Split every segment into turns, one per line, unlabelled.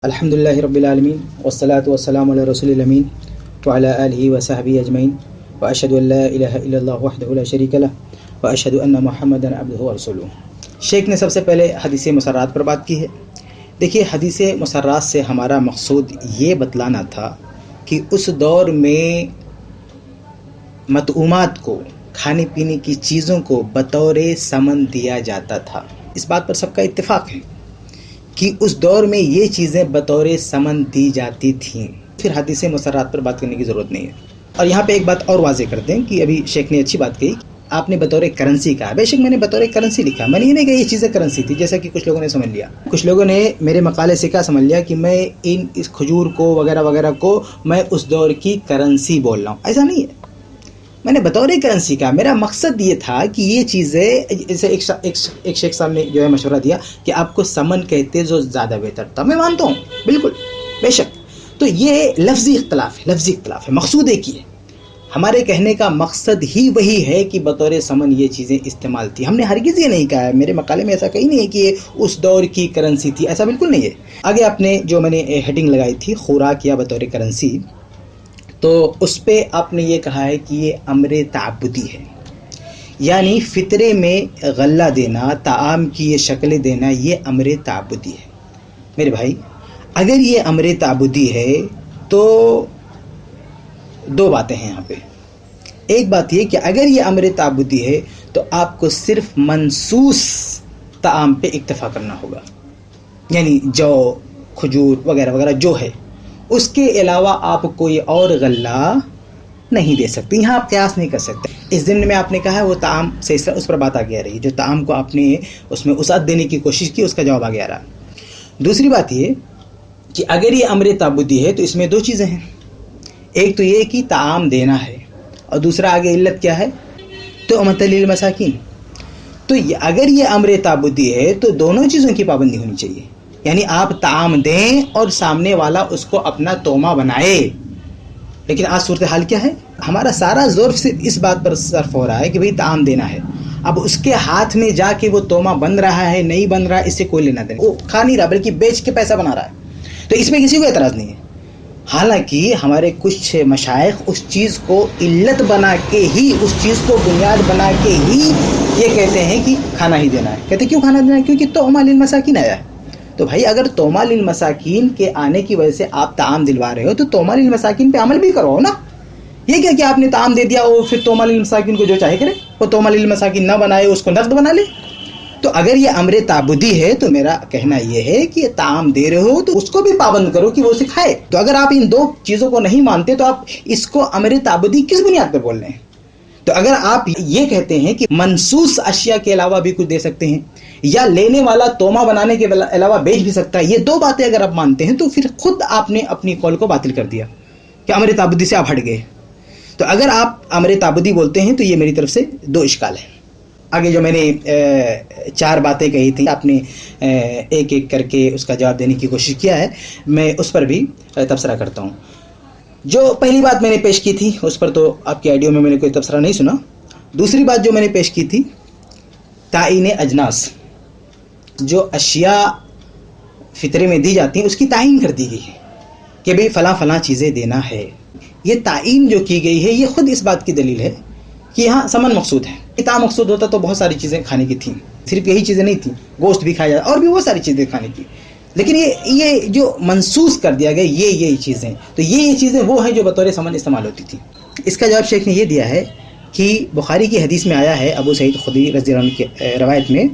الحمدللہ رب العالمین والصلاة والسلام علی رسول الامین وعلی آلہ وصحبہ اجمعین واشہد ان لا الہ الا اللہ وحدہ لا شریک لہ واشہد ان محمدا عبدہ ورسولہ۔ شیخ نے سب سے پہلے حدیث مسرات پر بات کی ہے۔ دیکھیے، حدیث مسرات سے ہمارا مقصود یہ بتلانا تھا کہ اس دور میں مطعومات کو، کھانے پینے کی چیزوں کو بطور سمن دیا جاتا تھا۔ اس بات پر سب کا اتفاق ہے کہ اس دور میں یہ چیزیں بطور سمن دی جاتی تھیں۔ پھر حدیث مسرات پر بات کرنے کی ضرورت نہیں ہے۔ اور یہاں پہ ایک بات اور واضح کرتے ہیں کہ ابھی شیخ نے اچھی بات کہی، آپ نے بطور کرنسی کہا۔ بے شک میں نے بطور کرنسی لکھا، میں نے یہ نہیں کہا یہ چیزیں کرنسی تھی، جیسا کہ کچھ لوگوں نے سمجھ لیا۔ کچھ لوگوں نے میرے مقالے سے کیا سمجھ لیا کہ میں اس کھجور کو وغیرہ وغیرہ کو میں اس دور کی کرنسی بول رہا ہوں۔ ایسا نہیں ہے، میں نے بطور کرنسی کا، میرا مقصد یہ تھا کہ یہ چیزیں، جیسے ایک شیخ صاحب نے جو ہے مشورہ دیا کہ آپ کو سمن کہتے جو زیادہ بہتر تھا۔ میں مانتا ہوں، بالکل، بے شک۔ تو یہ لفظی اختلاف ہے، مقصود ایک ہی ہے۔ ہمارے کہنے کا مقصد ہی وہی ہے کہ بطور سمن یہ چیزیں استعمال تھی۔ ہم نے ہرگز یہ نہیں کہا ہے، میرے مقالے میں ایسا کہیں نہیں ہے کہ یہ اس دور کی کرنسی تھی، ایسا بالکل نہیں ہے۔ آگے آپ نے جو میں نے ہیڈنگ لگائی تھی، خوراک یا بطور کرنسی، تو اس پہ آپ نے یہ کہا ہے کہ یہ امر تعبدی ہے، یعنی فطرے میں غلہ دینا، طعام کی یہ شکلیں دینا، یہ امر تعبدی ہے۔ میرے بھائی، اگر یہ امر تعبدی ہے تو دو باتیں ہیں یہاں پہ۔ ایک بات یہ کہ اگر یہ امر تعبدی ہے تو آپ کو صرف منسوس طعام پہ اکتفا کرنا ہوگا، یعنی جو، کھجور وغیرہ وغیرہ جو ہے، اس کے علاوہ آپ کوئی اور غلہ نہیں دے سکتے۔ یہاں آپ قیاس نہیں کر سکتے۔ اس ضمن میں آپ نے کہا ہے وہ طعام سے اس پر بات آگے آ رہی ہے، جو طعام کو آپ نے اس میں وسعت دینے کی کوشش کی، اس کا جواب آگے آ رہا ہے۔ دوسری بات یہ کہ اگر یہ امر تعبدی ہے تو اس میں دو چیزیں ہیں، ایک تو یہ کہ طعام دینا ہے، اور دوسرا آگے علت کیا ہے، طعمۃ للمساکین۔ تو اگر یہ امر تعبدی ہے تو دونوں چیزوں کی پابندی ہونی چاہیے، یعنی آپ طعام دیں اور سامنے والا اس کو اپنا تومہ بنائے۔ لیکن آج صورتحال کیا ہے، ہمارا سارا زور صرف اس بات پر صرف ہو رہا ہے کہ بھئی طعام دینا ہے، اب اس کے ہاتھ میں جا کے وہ تومہ بن رہا ہے نہیں بن رہا ہے اس سے کوئی لینا دینا، وہ کھا نہیں رہا بلکہ بیچ کے پیسہ بنا رہا ہے، تو اس میں کسی کو اعتراض نہیں ہے۔ حالانکہ ہمارے کچھ مشائخ اس چیز کو علت بنا کے ہی، اس چیز کو بنیاد بنا کے ہی یہ کہتے ہیں کہ کھانا ہی دینا ہے۔ کہتے کیوں کھانا دینا ہے؟ کیونکہ طعمہ للمساکین آیا ہے۔ تو بھائی اگر طعمہ للمساکین کے آنے کی وجہ سے آپ طعام دلوا رہے ہو تو طعمہ للمساکین پہ عمل بھی کرو نا۔ یہ کیا کہ آپ نے طعام دے دیا اور پھر طعمہ للمساکین کو جو چاہے کرے، وہ طعمہ للمساکین نہ بنائے، اس کو نقد بنا لے۔ تو اگر یہ امر تعبدی ہے تو میرا کہنا یہ ہے کہ طعام دے رہے ہو تو اس کو بھی پابند کرو کہ وہ اسے کھائے۔ تو اگر آپ ان دو چیزوں کو نہیں مانتے تو آپ اس کو امر تعبدی کس بنیاد پر بول رہے ہیں؟ تو اگر آپ یہ کہتے ہیں کہ منسوس اشیاء کے علاوہ بھی کچھ دے سکتے ہیں، یا لینے والا تومہ بنانے کے علاوہ بیچ بھی سکتا ہے، یہ دو باتیں اگر آپ مانتے ہیں تو پھر خود آپ نے اپنی قول کو باطل کر دیا کہ امر تعبدی سے آپ ہٹ گئے۔ تو اگر آپ امر تعبدی بولتے ہیں تو یہ میری طرف سے دو اشکال ہیں۔ آگے جو میں نے 4 باتیں کہی تھی، آپ نے ایک ایک کر کے اس کا جواب دینے کی کوشش کیا ہے، میں اس پر بھی تبصرہ کرتا ہوں۔ جو پہلی بات میں نے پیش کی تھی اس پر تو آپ کے آڈیو میں نے کوئی تبصرہ نہیں سنا۔ دوسری بات جو میں نے پیش کی تھی، تعین اجناس، جو اشیاء فطرے میں دی جاتی ہیں اس کی تعین کر دی گئی ہے کہ بھئی فلاں فلاں چیزیں دینا ہے۔ یہ تعین جو کی گئی ہے یہ خود اس بات کی دلیل ہے کہ یہاں سمن مقصود ہے۔ طعام مقصود ہوتا تو بہت ساری چیزیں کھانے کی تھیں، صرف یہی چیزیں نہیں تھیں، گوشت بھی کھایا جاتا اور بھی بہت ساری چیزیں کھانے کی، لیکن یہ جو منسوس کر دیا گیا یہ چیزیں، تو یہ چیزیں وہ ہیں جو بطور سمن استعمال ہوتی تھیں۔ اس کا جواب شیخ نے یہ دیا ہے کہ بخاری کی حدیث میں آیا ہے، ابو سعید خدری رضی اللہ عنہ کی روایت میں،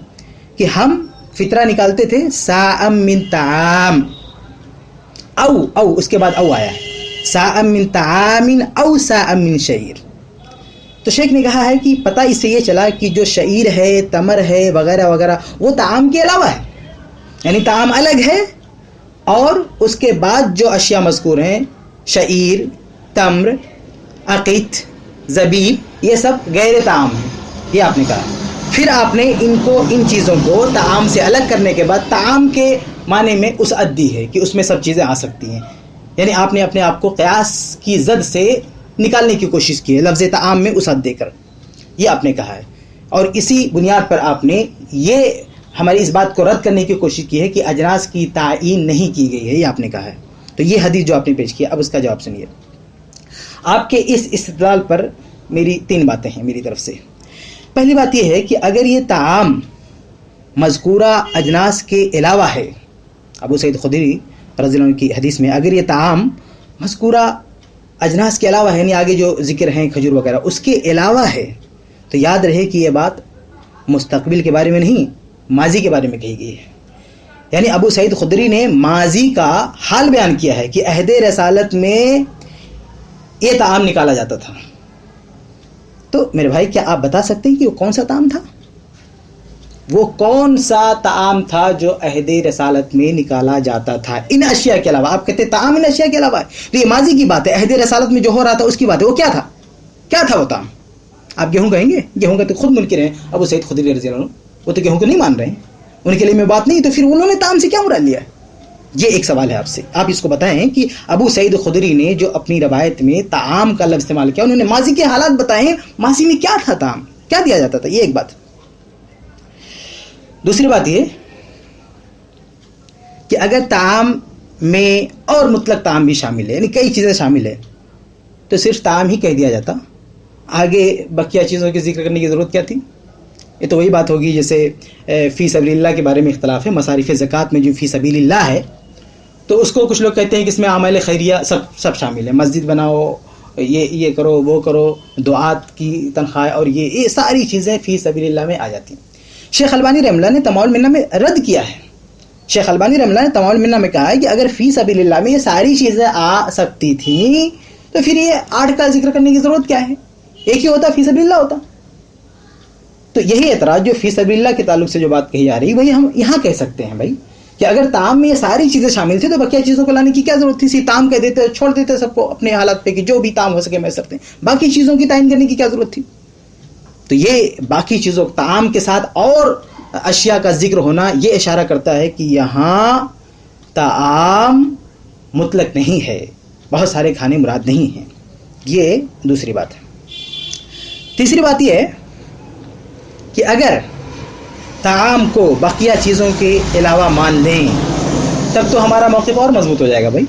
کہ ہم فطرہ نکالتے تھے ساء من طعام، او اس کے بعد او آیا ہے، ساء من طعام او ساء من شعیر۔ تو شیخ نے کہا ہے کہ پتہ اس سے یہ چلا کہ جو شعیر ہے، تمر ہے وغیرہ وغیرہ وہ طعام کے علاوہ ہے، یعنی طعام الگ ہے، اور اس کے بعد جو اشیاء مذکور ہیں، شعیر، تمر، عقیت، زبیب، یہ سب غیر طعام ہیں، یہ آپ نے کہا۔ پھر آپ نے ان چیزوں کو طعام سے الگ کرنے کے بعد طعام کے معنی میں وسعت دی ہے کہ اس میں سب چیزیں آ سکتی ہیں، یعنی آپ نے اپنے آپ کو قیاس کی زد سے نکالنے کی کوشش کی ہے لفظ طعام میں وسعت دے کر، یہ آپ نے کہا ہے، اور اسی بنیاد پر آپ نے یہ ہماری اس بات کو رد کرنے کی کوشش کی ہے کہ اجناس کی تعین نہیں کی گئی ہے، یہ آپ نے کہا ہے. تو یہ حدیث جو آپ نے پیش کیا، اب اس کا جواب سنیے. آپ کے اس استدلال پر میری 3 باتیں ہیں میری طرف سے. پہلی بات یہ ہے کہ اگر یہ طعام مذکورہ اجناس کے علاوہ ہے، ابو سعید خدری رضی اللہ عنہ کی حدیث میں اگر یہ طعام مذکورہ اجناس کے علاوہ ہے، یعنی آگے جو ذکر ہیں کھجور وغیرہ اس کے علاوہ ہے، تو یاد رہے کہ یہ بات مستقبل کے بارے میں نہیں، ماضی کے بارے میں کہی گئی ہے. یعنی ابو سعید خدری نے ماضی کا حال بیان کیا ہے کہ عہد رسالت میں یہ طعام نکالا جاتا تھا. تو میرے بھائی کیا آپ بتا سکتے ہیں کہ وہ کون سا طعام تھا؟ وہ کون سا طعام تھا جو عہد رسالت میں نکالا جاتا تھا ان اشیاء کے علاوہ؟ آپ کہتے ہیں طعام ان اشیاء کے علاوہ ہے، تو یہ ماضی کی بات ہے، عہد رسالت میں جو ہو رہا تھا اس کی بات ہے. وہ کیا تھا؟ کیا تھا وہ طعام؟ آپ گیہوں کہیں گے؟ گیہوں کا تو خود منکر ہیں ابو سعید خدری رضی اللہ عنہ، وہ تو گیہوں کو نہیں مان رہے ہیں، ان کے لیے میں بات نہیں. تو پھر انہوں نے طعام سے کیا مراد لیا؟ یہ ایک سوال ہے آپ سے. آپ اس کو بتائیں کہ ابو سعید خدری نے جو اپنی روایت میں طعام کا لفظ استعمال کیا، انہوں نے ماضی کے حالات بتائے، ماضی میں کیا تھا طعام، کیا دیا جاتا تھا. یہ ایک بات. دوسری بات یہ کہ اگر طعام میں اور مطلق طعام بھی شامل ہے، یعنی کئی چیزیں شامل ہیں، تو صرف طعام ہی کہہ دیا جاتا، آگے بقیہ چیزوں کی ذکر کرنے کی ضرورت کیا تھی؟ یہ تو وہی بات ہوگی جیسے فی سبیل اللہ کے بارے میں اختلاف ہے. مصارف زکوٰۃ میں جو فی سبیل اللہ ہے تو اس کو کچھ لوگ کہتے ہیں کہ اس میں اعمال خیریہ سب شامل ہے، مسجد بناؤ، یہ کرو، وہ کرو، دعات کی تنخواہ، اور یہ ساری چیزیں فی سبیل اللہ میں آ جاتی ہیں. شیخ البانی رحمہ اللہ نے تمام المنہ میں رد کیا ہے. شیخ البانی رحمہ اللہ نے تمام المنہ میں کہا ہے کہ اگر فی سبیل اللہ میں یہ ساری چیزیں آ سکتی تھیں تو پھر یہ 8 کا ذکر کرنے کی ضرورت کیا ہے؟ ایک ہی ہوتا، فی سبیل اللہ ہوتا. تو یہی اعتراض جو فی سبیل اللہ کے تعلق سے جو بات کہی جا رہی وہی ہم یہاں کہہ سکتے ہیں بھائی کہ اگر طعام میں یہ ساری چیزیں شامل تھی تو بقیہ چیزوں کو لانے کی کیا ضرورت تھی؟ طعام کہہ دیتے، چھوڑ دیتے سب کو اپنے حالات پہ کہ جو بھی طعام ہو سکے میں سکتے ہیں، باقی چیزوں کی تعین کرنے کی کیا ضرورت تھی؟ تو یہ باقی چیزوں طعام کے ساتھ اور اشیاء کا ذکر ہونا یہ اشارہ کرتا ہے کہ یہاں طعام مطلق نہیں ہے، بہت سارے کھانے مراد نہیں ہیں. یہ دوسری بات ہے. تیسری بات یہ ہے کہ اگر طعام کو بقیہ چیزوں کے علاوہ مان لیں تب تو ہمارا موقف اور مضبوط ہو جائے گا. بھائی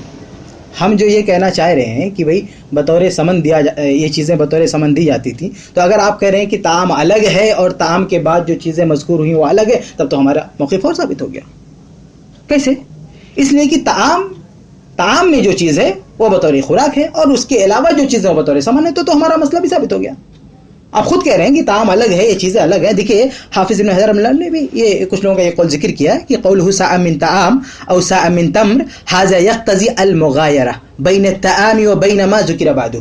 ہم جو یہ کہنا چاہ رہے ہیں کہ بھئی بطور سمن یہ چیزیں بطور سمن دی جاتی تھی، تو اگر آپ کہہ رہے ہیں کہ طعام الگ ہے اور طعام کے بعد جو چیزیں مذکور ہوئیں وہ الگ ہے، تب تو ہمارا موقف اور ثابت ہو گیا. کیسے؟ اس لیے کہ طعام میں جو چیز ہے وہ بطور خوراک ہے اور اس کے علاوہ جو چیزیں وہ بطور سمن ہے، تو ہمارا مسئلہ بھی ثابت ہو گیا. آپ خود کہہ رہے ہیں کہ طعام الگ ہے، یہ چیزیں الگ ہیں. دیکھیے حافظ ابن حجر اللہ نے بھی یہ کچھ لوگوں کا یہ قول ذکر کیا ہے کہ قولہ ساء من طعام او ساء من تمر ھذا یقتضی المغایرہ بین الطعام و بین ما ذکر بعدہ.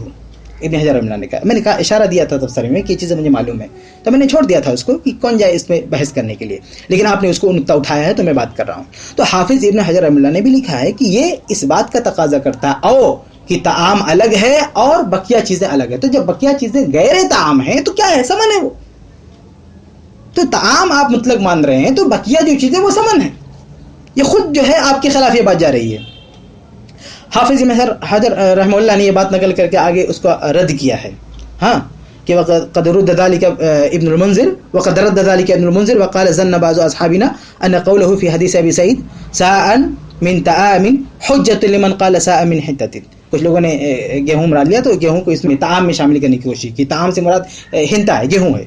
ابن حجر اللہ نے کہا، میں نے کہا اشارہ دیا تھا تفسیر میں کہ یہ چیزیں مجھے معلوم ہے، تو میں نے چھوڑ دیا تھا اس کو کہ کون جائے اس میں بحث کرنے کے لیے، لیکن آپ نے اس کو نقطہ اٹھایا ہے تو میں بات کر رہا ہوں. تو حافظ ابن حجر اللہ نے بھی لکھا ہے کہ یہ اس بات کا تقاضا کرتا ہے کہ طعام الگ ہے اور بقیہ چیزیں الگ ہیں. تو جب بقیہ چیزیں غیر طعام ہیں تو کیا ہے؟ سمن ہے وہ. تو طعام آپ مطلق مان رہے ہیں تو بقیہ جو چیزیں وہ سمن ہے. یہ خود جو ہے آپ کے خلاف یہ بات جا رہی ہے. حافظ ابن حجر رحمہ اللہ نے یہ بات نقل کر کے آگے اس کو رد کیا ہے، ہاں، کہ قد رد ذلك ابن المنذر وقد رد ذلك ابن المنذر وقال ظن بعض اصحابنا ان قوله في حديث ابي سعيد ساء من طعام حجة لمن قال ساء من حنطة. کچھ لوگوں نے گیہوں مراد لیا تو گیہوں کو اس میں طعام میں شامل کرنے کی کوشش کی. طعام سے مراد ہنتا ہے، گیہوں ہے.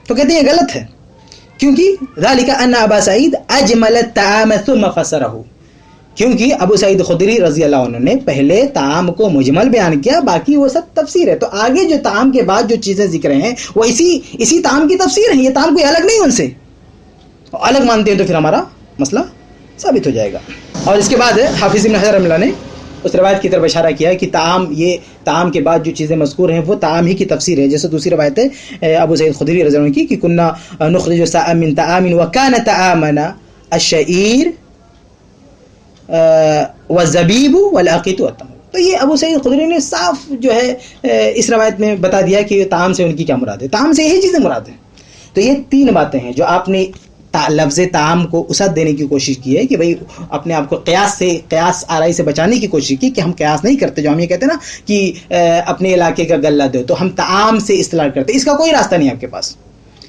تو کہتے ہیں یہ غلط ہے، کیونکہ ذالک ان ابا سعید اجمل الطعام ثم فسره، کیونکہ ابو سعید خدری رضی اللہ عنہ نے پہلے طعام کو مجمل بیان کیا، باقی وہ سب تفسیر ہے. تو آگے جو طعام کے بعد جو چیزیں ذکر ہیں وہ اسی طعام کی تفسیر ہیں. یہ طعام کوئی الگ نہیں، ان سے الگ مانتے ہیں تو پھر ہمارا مسئلہ ثابت ہو جائے گا. اور اس کے بعد حافظ ابن حجر اللہ نے اس روایت کی طرف اشارہ کیا ہے کہ طعام کے بعد جو چیزیں مذکور ہیں وہ طعام ہی کی تفسیر ہے. جیسے دوسری روایت ہے ابو سعید خدری رضی اللہ عنہ کی کہ کنا نخرج ساء من طعام وكان طعامنا الشعير والزبیب والعقیط والتمر. تو یہ ابو سعید خدری نے صاف جو ہے اس روایت میں بتا دیا کہ طعام سے ان کی کیا مراد ہے. طعام سے یہی چیزیں مراد ہیں. تو یہ 3 باتیں ہیں جو آپ نے لفظ طعام کو وسعت دینے کی کوشش کی ہے کہ بھئی اپنے آپ کو قیاس آرائی سے بچانے کی کوشش کی کہ ہم قیاس نہیں کرتے. جو ہم یہ کہتے ہیں نا کہ اپنے علاقے کا غلہ دو، تو ہم طعام سے اصطلاح کرتے. اس کا کوئی راستہ نہیں آپ کے پاس،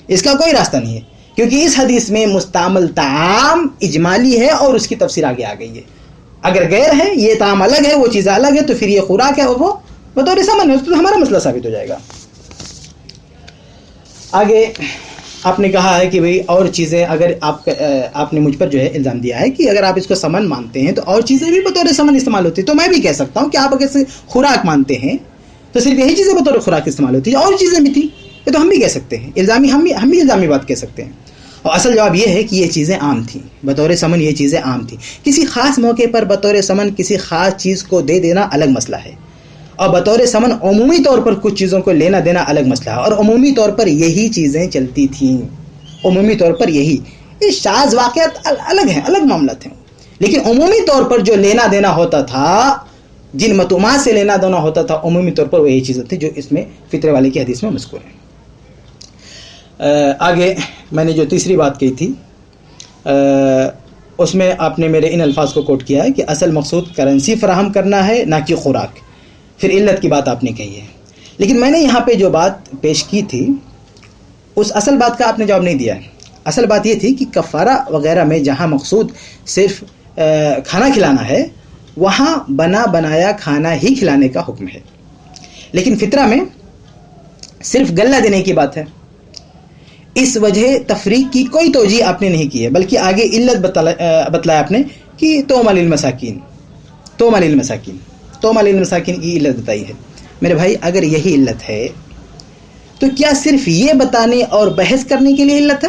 اس کا کوئی راستہ نہیں ہے. کیونکہ اس حدیث میں مستعمل طعام اجمالی ہے اور اس کی تفسیر آگے آ گئی ہے. اگر غیر ہے، یہ طعام الگ ہے، وہ چیز الگ ہے، تو پھر یہ خوراک ہے اور وہ بطور سمن ہے، تو ہمارا مسئلہ ثابت ہو جائے گا. آگے آپ نے کہا ہے کہ بھئی اور چیزیں، اگر آپ نے مجھ پر جو ہے الزام دیا ہے کہ اگر آپ اس کو سمن مانتے ہیں تو اور چیزیں بھی بطور سمن استعمال ہوتی ہیں. تو میں بھی کہہ سکتا ہوں کہ آپ اگر خوراک مانتے ہیں تو صرف یہی چیزیں بطور خوراک استعمال ہوتی ہیں، اور چیزیں بھی تھیں. یہ تو ہم بھی کہہ سکتے ہیں، الزامی ہم بھی الزامی بات کہہ سکتے ہیں. اور اصل جواب یہ ہے کہ یہ چیزیں عام تھیں، بطور سمن یہ چیزیں عام تھیں. کسی خاص موقع پر بطور سمن کسی خاص چیز کو دے دینا الگ مسئلہ ہے، اور بطور سمن عمومی طور پر کچھ چیزوں کو لینا دینا الگ مسئلہ ہے. اور عمومی طور پر یہی چیزیں چلتی تھیں، عمومی طور پر یہی. یہ شاذ واقعات الگ ہیں، الگ معاملات ہیں، لیکن عمومی طور پر جو لینا دینا ہوتا تھا، جن مطعومات سے لینا دینا ہوتا تھا، عمومی طور پر وہ یہی چیزیں تھیں جو اس میں فطرے والے کی حدیث میں مذکور ہیں. آگے میں نے جو تیسری بات کہی تھی اس میں آپ نے میرے ان الفاظ کو کوٹ کیا ہے کہ اصل مقصود کرنسی فراہم کرنا ہے، نہ کہ خوراک. پھر علت کی بات آپ نے کہی ہے، لیکن میں نے یہاں پہ جو بات پیش کی تھی اس اصل بات کا آپ نے جواب نہیں دیا ہے. اصل بات یہ تھی کہ کفارہ وغیرہ میں جہاں مقصود صرف کھانا کھلانا ہے، وہاں بنا بنایا کھانا ہی کھلانے کا حکم ہے. لیکن فطرہ میں صرف غلہ دینے کی بات ہے. اس وجہ تفریق کی کوئی توجیہ آپ نے نہیں کی ہے، بلکہ آگے علت بتلایا آپ نے کہ توما للمساکین کی علت بتائی ہے. میرے بھائی اگر یہی علت ہے تو کیا صرف یہ بتانے اور بحث کرنے کے لیے علت ہے؟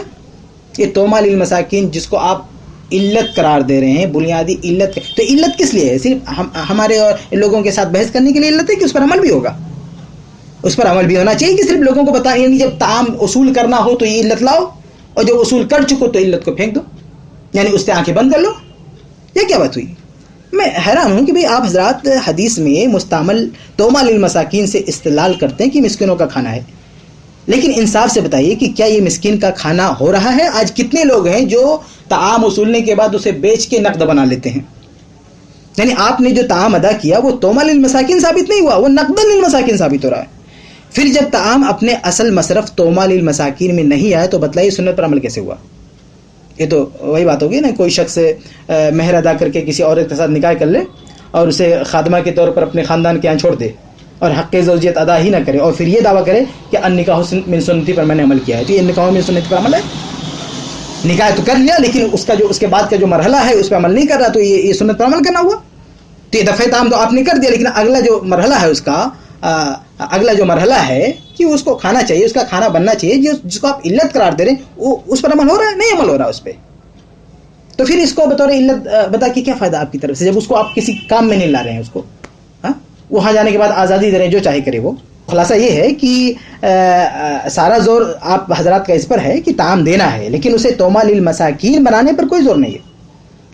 یہ توما للمساکین جس کو آپ علت قرار دے رہے ہیں، بنیادی علت، تو علت کس لیے ہے؟ صرف ہمارے اور لوگوں کے ساتھ بحث کرنے کے لیے علت ہے کہ اس پر عمل بھی ہوگا؟ اس پر عمل بھی ہونا چاہیے کہ صرف لوگوں کو بتائیں، یعنی جب طعام اصول کرنا ہو تو یہ علت لاؤ، اور جب اصول کر چکو تو علت کو پھینک دو، یعنی اس سے آنکھیں بند کر لو. یہ کیا بات ہوئی؟ میں حیران ہوں کہ بھئی آپ حضرات حدیث میں مستعمل توما للمساکین سے استدلال کرتے ہیں کہ مسکینوں کا کھانا ہے، لیکن انصاف سے بتائیے کہ کیا یہ مسکین کا کھانا ہو رہا ہے؟ آج کتنے لوگ ہیں جو طعام اصولنے کے بعد اسے بیچ کے نقد بنا لیتے ہیں؟ یعنی آپ نے جو طعام ادا کیا وہ توما للمساکین ثابت نہیں ہوا، وہ نقد للمساکین ثابت ہو رہا ہے. پھر جب طعام اپنے اصل مصرف توما للمساکین میں نہیں آئے تو بتلائیے سنت پر عمل کیسے ہوا؟ یہ تو وہی بات ہوگی نا، کوئی شخص مہر ادا کر کے کسی عورت کے ساتھ نکاح کر لے اور اسے خادمہ کے طور پر اپنے خاندان کے یہاں چھوڑ دے اور حق زوجیت ادا ہی نہ کرے، اور پھر یہ دعویٰ کرے کہ النکاح من سنتی پر میں نے عمل کیا ہے. تو یہ نکاح من سنتی پر عمل ہے؟ نکاح تو کر لیا لیکن اس کے بعد کا جو مرحلہ ہے اس پہ عمل نہیں کر رہا، تو یہ سنت پر عمل کرنا ہوا. تو یہ دفعہ طعام تو آپ نے کر دیا، لیکن اگلا جو مرحلہ ہے اس کا اگلا جو مرحلہ ہے کہ اس کو کھانا چاہیے، اس کا کھانا بننا چاہیے، جس کو آپ علت قرار دے رہے ہیں وہ اس پر عمل ہو رہا ہے؟ نہیں عمل ہو رہا اس پہ. تو پھر اس کو بطور علت بتا کے کیا فائدہ آپ کی طرف سے، جب اس کو آپ کسی کام میں نہیں لا رہے ہیں؟ اس کو وہاں جانے کے بعد آزادی دے رہے ہیں، جو چاہے کرے وہ. خلاصہ یہ ہے کہ سارا زور آپ حضرات کا اس پر ہے کہ طعام دینا ہے، لیکن اسے توما للمساکین بنانے پر کوئی زور نہیں ہے.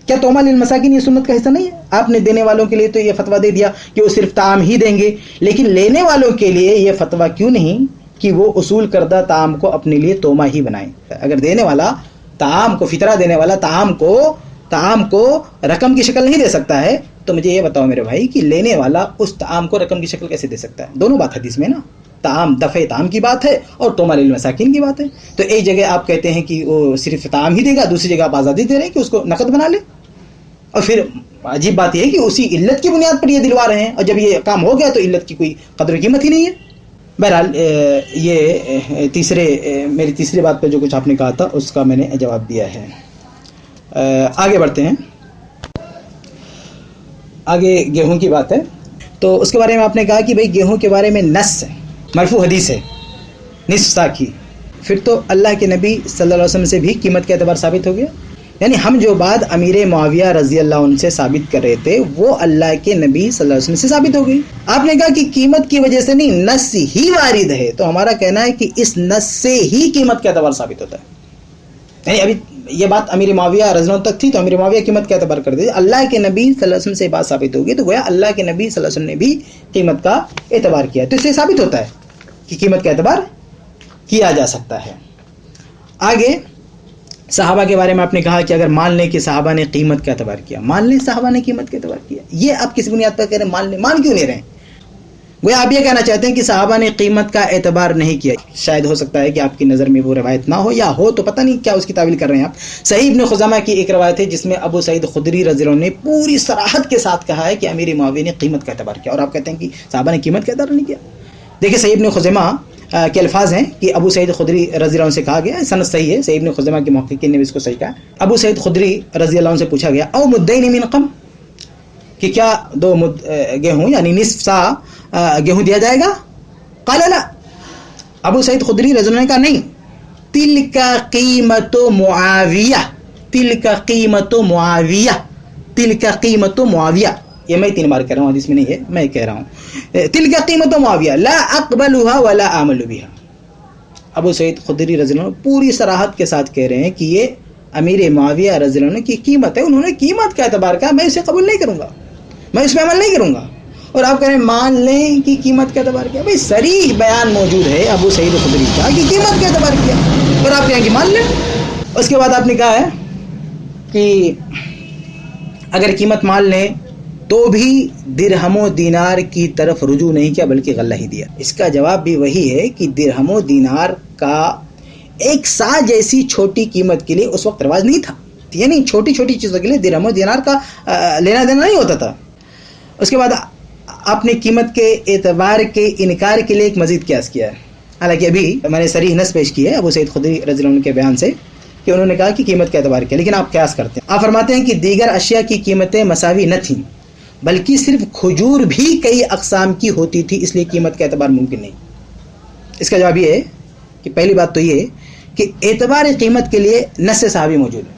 کیا توما للمساکین یہ سنت کا حصہ نہیں ہے؟ آپ نے دینے والوں کے لیے تو یہ فتویٰ دے دیا کہ وہ صرف طعام ہی دیں گے، لیکن لینے والوں کے لیے یہ فتویٰ کیوں نہیں کہ وہ اصول کردہ طعام کو اپنے لیے توما ہی بنائیں؟ اگر دینے والا طعام کو، فطرہ دینے والا طعام کو رقم کی شکل نہیں دے سکتا ہے، تو مجھے یہ بتاؤ میرے بھائی کہ لینے والا اس طعام کو رقم کی شکل کیسے دے سکتا ہے؟ دونوں بات حدیث میں نا، طعام دفع طعام کی بات ہے اور توما للمساکین کی بات ہے. تو ایک جگہ آپ کہتے ہیں کہ وہ صرف طعام ہی دے گا، دوسری جگہ آپ آزادی دے رہے ہیں کہ اس کو نقد بنا لے. اور پھر عجیب بات یہ ہے کہ اسی علت کی بنیاد پر یہ دلوا رہے ہیں، اور جب یہ کام ہو گیا تو علت کی کوئی قدر و قیمت ہی نہیں ہے. بہرحال یہ میری تیسری بات پہ جو کچھ آپ نے کہا تھا اس کا میں نے جواب دیا ہے. آگے بڑھتے ہیں. آگے گیہوں کی بات ہے، تو اس کے بارے میں آپ نے کہا کہ بھئی گیہوں کے بارے میں نص ہے، مرفوع حدیث ہے نصف سا کی. پھر تو اللہ کے نبی صلی اللہ علیہ وسلم سے بھی قیمت کے اعتبار ثابت ہو گیا. یعنی ہم جو بات امیر معاویہ رضی اللہ عنہ سے ثابت کر رہے تھے وہ اللہ کے نبی صلی اللہ علیہ وسلم سے ثابت ہو گئی. آپ نے کہا کہ قیمت کی وجہ سے نہیں، نص ہی وارد ہے، تو ہمارا کہنا ہے کہ اس نص سے ہی قیمت کا اعتبار ثابت ہوتا ہے. یعنی ابھی یہ بات امیر معاویہ رضی اللہ عنہ تک تھی تو امیر معاویہ قیمت کا اعتبار کر دیتے، اللہ کے نبی صلی اللہ علیہ وسلم سے بات ثابت ہوگی تو گویا اللہ کے نبی صلی اللہ علیہ وسلم نے بھی قیمت کا اعتبار کیا، تو اس سے ثابت ہوتا ہے کہ قیمت کا اعتبار کیا جا سکتا ہے. آگے صحابہ کے بارے میں آپ نے کہا کہ اگر مان لیں کہ صحابہ نے قیمت کا اعتبار کیا، مان لیں صحابہ نے قیمت کا اعتبار کیا، یہ آپ کس بنیاد پر کہہ رہے ہیں مان لیں؟ مان کیوں نہیں رہے ہیں؟ گویا آپ یہ کہنا چاہتے ہیں کہ صحابہ نے قیمت کا اعتبار نہیں کیا. شاید ہو سکتا ہے کہ آپ کی نظر میں وہ روایت نہ ہو، یا ہو تو پتہ نہیں کیا اس کی تعویل کر رہے ہیں آپ. صحیح ابن خزیمہ کی ایک روایت ہے جس میں ابو سعید خدری رضی اللہ عنہ نے پوری صراحت کے ساتھ کہا ہے کہ امیر معاویہ نے قیمت کا اعتبار کیا، اور آپ کہتے ہیں کہ صحابہ نے قیمت کا اعتبار نہیں کیا. دیکھیں صحیح ابن خزیمہ کے الفاظ ہیں کہ ابو سعید خدری رضی اللہ عنہ سے کہا گیا، سند صحیح ہے، صحیح ابن خزیمہ کے محققین نے بھی اس کو صحیح کہا. ابو سعید خدری رضی اللہ عنہ سے پوچھا گیا او مدین من قم، کہ کیا 2 مد گیہوں یعنی نصف سا گیہوں دیا جائے گا؟ قال لا، ابو سعید خدری رضی اللہ عنہ نے کہا نہیں. تلک قیمت معاویہ، تلک قیمت معاویہ، تلک قیمت معاویہ، یہ میں 3 بار کہہ رہا ہوں، حدیث میں نہیں ہے، میں کہہ رہا ہوں. تلک قیمت معاویہ لا اقبلها ولا اعمل بها. ابو سعید خدری رضی اللہ عنہ پوری صراحت کے ساتھ کہہ رہے ہیں کہ یہ امیر معاویہ رضی اللہ عنہ کی قیمت ہے، انہوں نے قیمت کا اعتبار کہا، میں اسے قبول نہیں کروں گا، میں اس پہ عمل نہیں کروں گا. اور آپ کہہ رہے ہیں مان لیں کہ قیمت کا اعتبار کیا. بھائی صریح بیان موجود ہے ابو سعید خدری کا کہ قیمت کا اعتبار کیا، اور آپ کہیں کہ مان لیں. اس کے بعد آپ نے کہا ہے کہ اگر قیمت مان لیں تو بھی درہم و دینار کی طرف رجوع نہیں کیا بلکہ غلہ ہی دیا. اس کا جواب بھی وہی ہے کہ درہم و دینار کا 1 سا جیسی چھوٹی قیمت کے لیے اس وقت رواج نہیں تھا، یعنی چھوٹی چھوٹی چیزوں کے لیے درہم و دینار کا لینا دینا نہیں ہوتا تھا. اس کے بعد آپ نے قیمت کے اعتبار کے انکار کے لیے ایک مزید قیاس کیا ہے. حالانکہ ابھی میں نے صریح نص پیش کی ہے ابو سعید خدری رضی اللہ عنہ کے بیان سے کہ انہوں نے کہا کہ قیمت کا اعتبار کیا، لیکن آپ قیاس کرتے ہیں. آپ فرماتے ہیں کہ دیگر اشیاء کی قیمتیں مساوی نہ تھیں بلکہ صرف کھجور بھی کئی اقسام کی ہوتی تھی، اس لیے قیمت کا اعتبار ممکن نہیں. اس کا جواب یہ ہے کہ پہلی بات تو یہ کہ اعتبار قیمت کے لیے نص صحابی موجود ہے،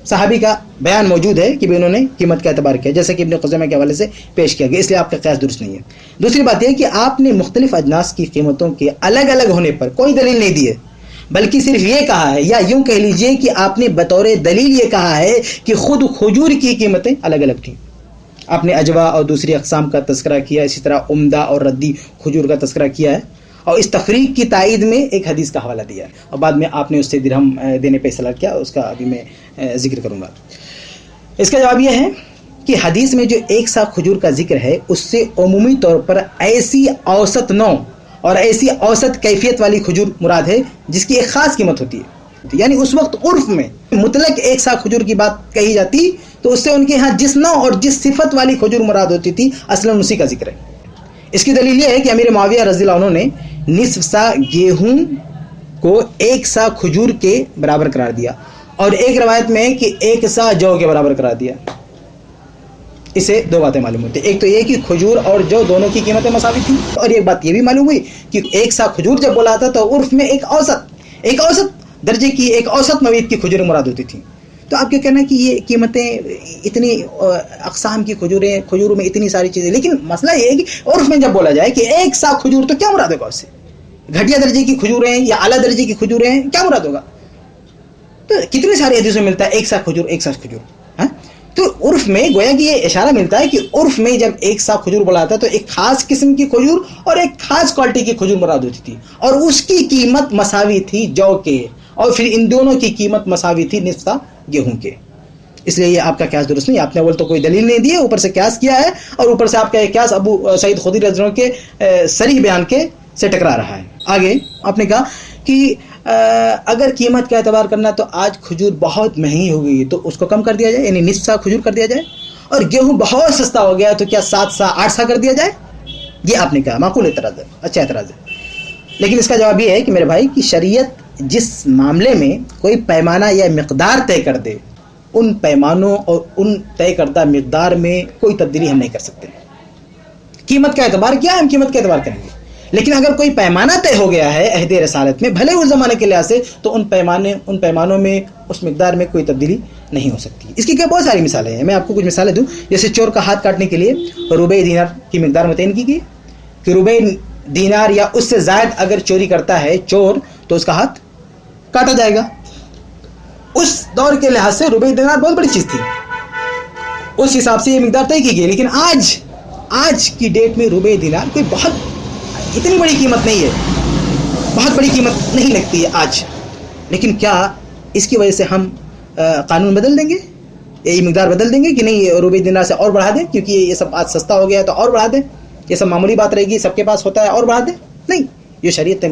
صحابی کا بیان موجود ہے کہ انہوں نے قیمت کا اعتبار کیا، جیسے کہ ابن خزیمہ کے حوالے سے پیش کیا گیا، اس لیے آپ کا قیاس درست نہیں ہے. دوسری بات یہ کہ آپ نے مختلف اجناس کی قیمتوں کے الگ الگ ہونے پر کوئی دلیل نہیں دی ہے، بلکہ صرف یہ کہا ہے، یا یوں کہہ لیجئے کہ آپ نے بطور دلیل یہ کہا ہے کہ خود کھجور کی قیمتیں الگ الگ تھیں. آپ نے اجوا اور دوسری اقسام کا تذکرہ کیا، اسی طرح عمدہ اور ردی کھجور کا تذکرہ کیا ہے، اور اس تفریق کی تائید میں ایک حدیث کا حوالہ دیا ہے، اور بعد میں آپ نے اس سے درہم دینے پہ اصرار کیا، اس کا ابھی میں ذکر کروں گا. اس کا جواب یہ ہے کہ حدیث میں جو 1 سا کھجور کا ذکر ہے اس سے عمومی طور پر ایسی اوسط نوع اور ایسی اوسط کیفیت والی کھجور مراد ہے جس کی ایک خاص قیمت ہوتی ہے. یعنی اس وقت عرف میں مطلق 1 سا کھجور کی بات کہی جاتی تو اس سے ان کے ہاں جس نوع اور جس صفت والی کھجور مراد ہوتی تھی اصلاً اسی کا ذکر ہے. اس کی دلیل یہ ہے کہ امیر معاویہ رضی اللہ عنہ نے نصف سا گیہوں کو 1 سا کھجور کے برابر قرار دیا، اور ایک روایت میں کہ 1 سا جو کے برابر قرار دیا. اس سے 2 باتیں معلوم ہوتی ہیں. ایک تو یہ کہ کھجور اور جو دونوں کی قیمتیں مساوی تھیں، اور ایک بات یہ بھی معلوم ہوئی کہ 1 سا کھجور جب بولا تھا تو عرف میں ایک اوسط درجے کی، ایک اوسط نوعیت کی کھجوریں مراد ہوتی تھیں. تو آپ کیا کہنا کہ یہ قیمتیں اتنی اقسام کی کھجوروں میں اتنی ساری چیزیں، لیکن مسئلہ یہ ہے کہ عرف میں جب بولا جائے کہ 1 سا کھجور تو کیا مراد ہوگا اس سے؟ گھٹیا درجے کی کھجوریں یا اعلیٰ درجے کی کھجوریں کیا مراد ہوگا؟ تو کتنی ساری حدیثوں میں ملتا ہے 1 سا کھجور 1 سا کھجور. ہاں تو عرف میں گویا کہ یہ اشارہ ملتا ہے کہ عرف میں جب 1 سا کھجور بولا تھا تو ایک خاص قسم کی کھجور اور ایک خاص کوالٹی کی کھجور مراد ہوتی تھی، اور اس کی قیمت مساوی تھی جو کے، اور پھر ان دونوں کی قیمت مساوی تھی نصف سا گیہوں کے. اس لیے یہ آپ کا قیاس درست نہیں. آپ نے اول تو کوئی دلیل نہیں دی ہے، اوپر سے قیاس کیا ہے، اور اوپر سے آپ کا یہ قیاس ابو سعید خدری رضی اللہ عنہ کے صریح بیان کے سے ٹکرا رہا ہے. آگے آپ نے کہا کہ اگر قیمت کا اعتبار کرنا تو آج کھجور بہت مہنگی ہو گئی تو اس کو کم کر دیا جائے، یعنی نصف سا کھجور کر دیا جائے، اور گیہوں بہت سستا ہو گیا تو کیا 7 سا 8 سا کر دیا جائے. یہ آپ نے کہا معقول اعتراض ہے، اچھا اعتراض ہے. لیکن اس کا جواب یہ ہے کہ میرے بھائی کہ شریعت جس معاملے میں کوئی پیمانہ یا مقدار طے کر دے، ان پیمانوں اور ان طے کردہ مقدار میں کوئی تبدیلی ہم نہیں کر سکتے. قیمت کا اعتبار کیا ہے، ہم قیمت کا اعتبار کریں گے، لیکن اگر کوئی پیمانہ طے ہو گیا ہے عہد رسالت میں، بھلے اس زمانے کے لحاظ سے، تو ان پیمانوں میں اس مقدار میں کوئی تبدیلی نہیں ہو سکتی. اس کی کیا بہت ساری مثالیں ہیں، میں آپ کو کچھ مثالیں دوں. جیسے چور کا ہاتھ کاٹنے کے لیے ربع دینار کی مقدار متعین کی گئی کہ ربع دینار یا اس سے زائد اگر چوری کرتا ہے چور تو اس کا ہاتھ کاٹا جائے گا. اس دور کے لحاظ سے ربع دینار بہت بڑی چیز تھی، اس حساب سے یہ مقدار طے کی گئی. لیکن آج کی ڈیٹ میں ربع دینار کوئی بہت اتنی بڑی قیمت نہیں ہے، بہت بڑی قیمت نہیں لگتی ہے آج. لیکن کیا اس کی وجہ سے ہم قانون بدل دیں گے، یہ مقدار بدل دیں گے کہ نہیں ربع دینار سے اور بڑھا دیں کیونکہ یہ سب آج سستا ہو گیا ہے تو اور بڑھا دیں؟ یہ سب معمولی بات رہے گی, سب کے پاس ہوتا ہے اور بڑھا دیں, نہیں, جو شریعت نے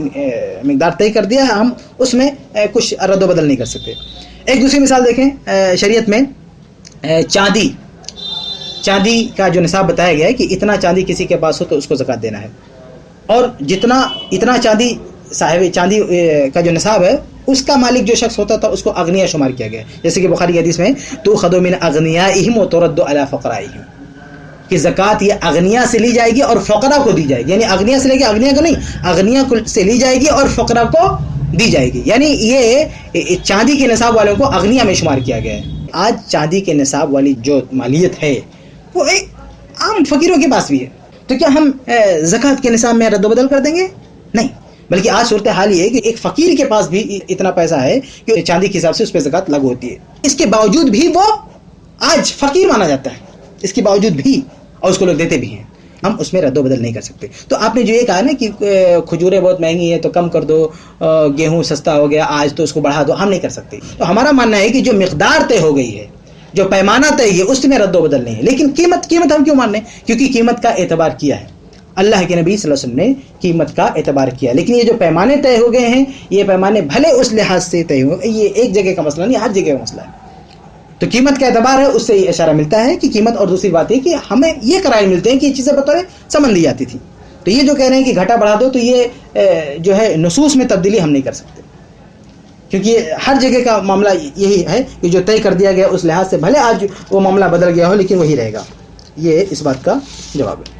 مقدار طے کر دیا ہے ہم اس میں کچھ رد و بدل نہیں کر سکتے. ایک دوسری مثال دیکھیں, شریعت میں چاندی کا جو نصاب بتایا گیا ہے کہ اتنا چاندی کسی کے پاس ہو تو اس کو زکوٰۃ دینا ہے, اور اتنا چاندی صاحب چاندی کا جو نصاب ہے اس کا مالک جو شخص ہوتا تھا اس کو اغنیا شمار کیا گیا, جیسے کہ بخاری حدیث میں تؤخذ من اغنیائہم وترد علی فقرائہم, کہ زکوٰۃ یہ اغنیا سے لی جائے گی اور فقراء کو دی جائے گی, یعنی اغنیا سے لے کے اغنیا کو نہیں, اغنیا سے لی جائے گی اور فقراء کو دی جائے گی, یعنی یہ چاندی کے نصاب والوں کو اغنیا میں شمار کیا گیا ہے. آج چاندی کے نصاب والی جو مالیت ہے وہ ایک عام فقیروں کے پاس بھی ہے, تو کیا ہم زکوٰۃ کے نصاب میں رد و بدل کر دیں گے؟ نہیں, بلکہ آج صورتحال یہ ہے کہ ایک فقیر کے پاس بھی اتنا پیسہ ہے کہ چاندی کے حساب سے اس پہ زکوٰۃ لاگو ہوتی ہے, اس کے باوجود بھی وہ آج فقیر مانا جاتا ہے, اس کے باوجود بھی, اور اس کو لوگ دیتے بھی ہیں, ہم اس میں رد و بدل نہیں کر سکتے. تو آپ نے جو یہ کہا نا کہ کھجوریں بہت مہنگی ہیں تو کم کر دو, گیہوں سستا ہو گیا آج تو اس کو بڑھا دو, ہم نہیں کر سکتے. تو ہمارا ماننا ہے کہ جو مقدار طے ہو گئی ہے, جو پیمانہ طے ہے, اس میں رد و بدل نہیں ہے. لیکن قیمت ہم کیوں مان رہے ہیں؟ کیونکہ قیمت کا اعتبار کیا ہے, اللہ کے نبی صلی اللہ علیہ وسلم نے قیمت کا اعتبار کیا. لیکن یہ جو پیمانے طے ہو گئے ہیں, یہ پیمانے بھلے اس لحاظ سے طے ہو, یہ ایک جگہ کا مسئلہ نہیں, ہر جگہ کا مسئلہ ہے. تو قیمت کا اعتبار ہے, اس سے یہ اشارہ ملتا ہے کہ قیمت, اور دوسری بات یہ کہ ہمیں یہ قرائن ملتے ہیں کہ یہ چیزیں بطور سمن دی جاتی تھی. تو یہ جو کہہ رہے ہیں کہ گھٹا بڑھا دو, تو یہ جو ہے نصوص میں تبدیلی ہم نہیں کر سکتے, کیونکہ ہر جگہ کا معاملہ یہی ہے کہ جو طے کر دیا گیا اس لحاظ سے بھلے آج وہ معاملہ بدل گیا ہو لیکن وہی رہے گا. یہ اس بات کا جواب ہے.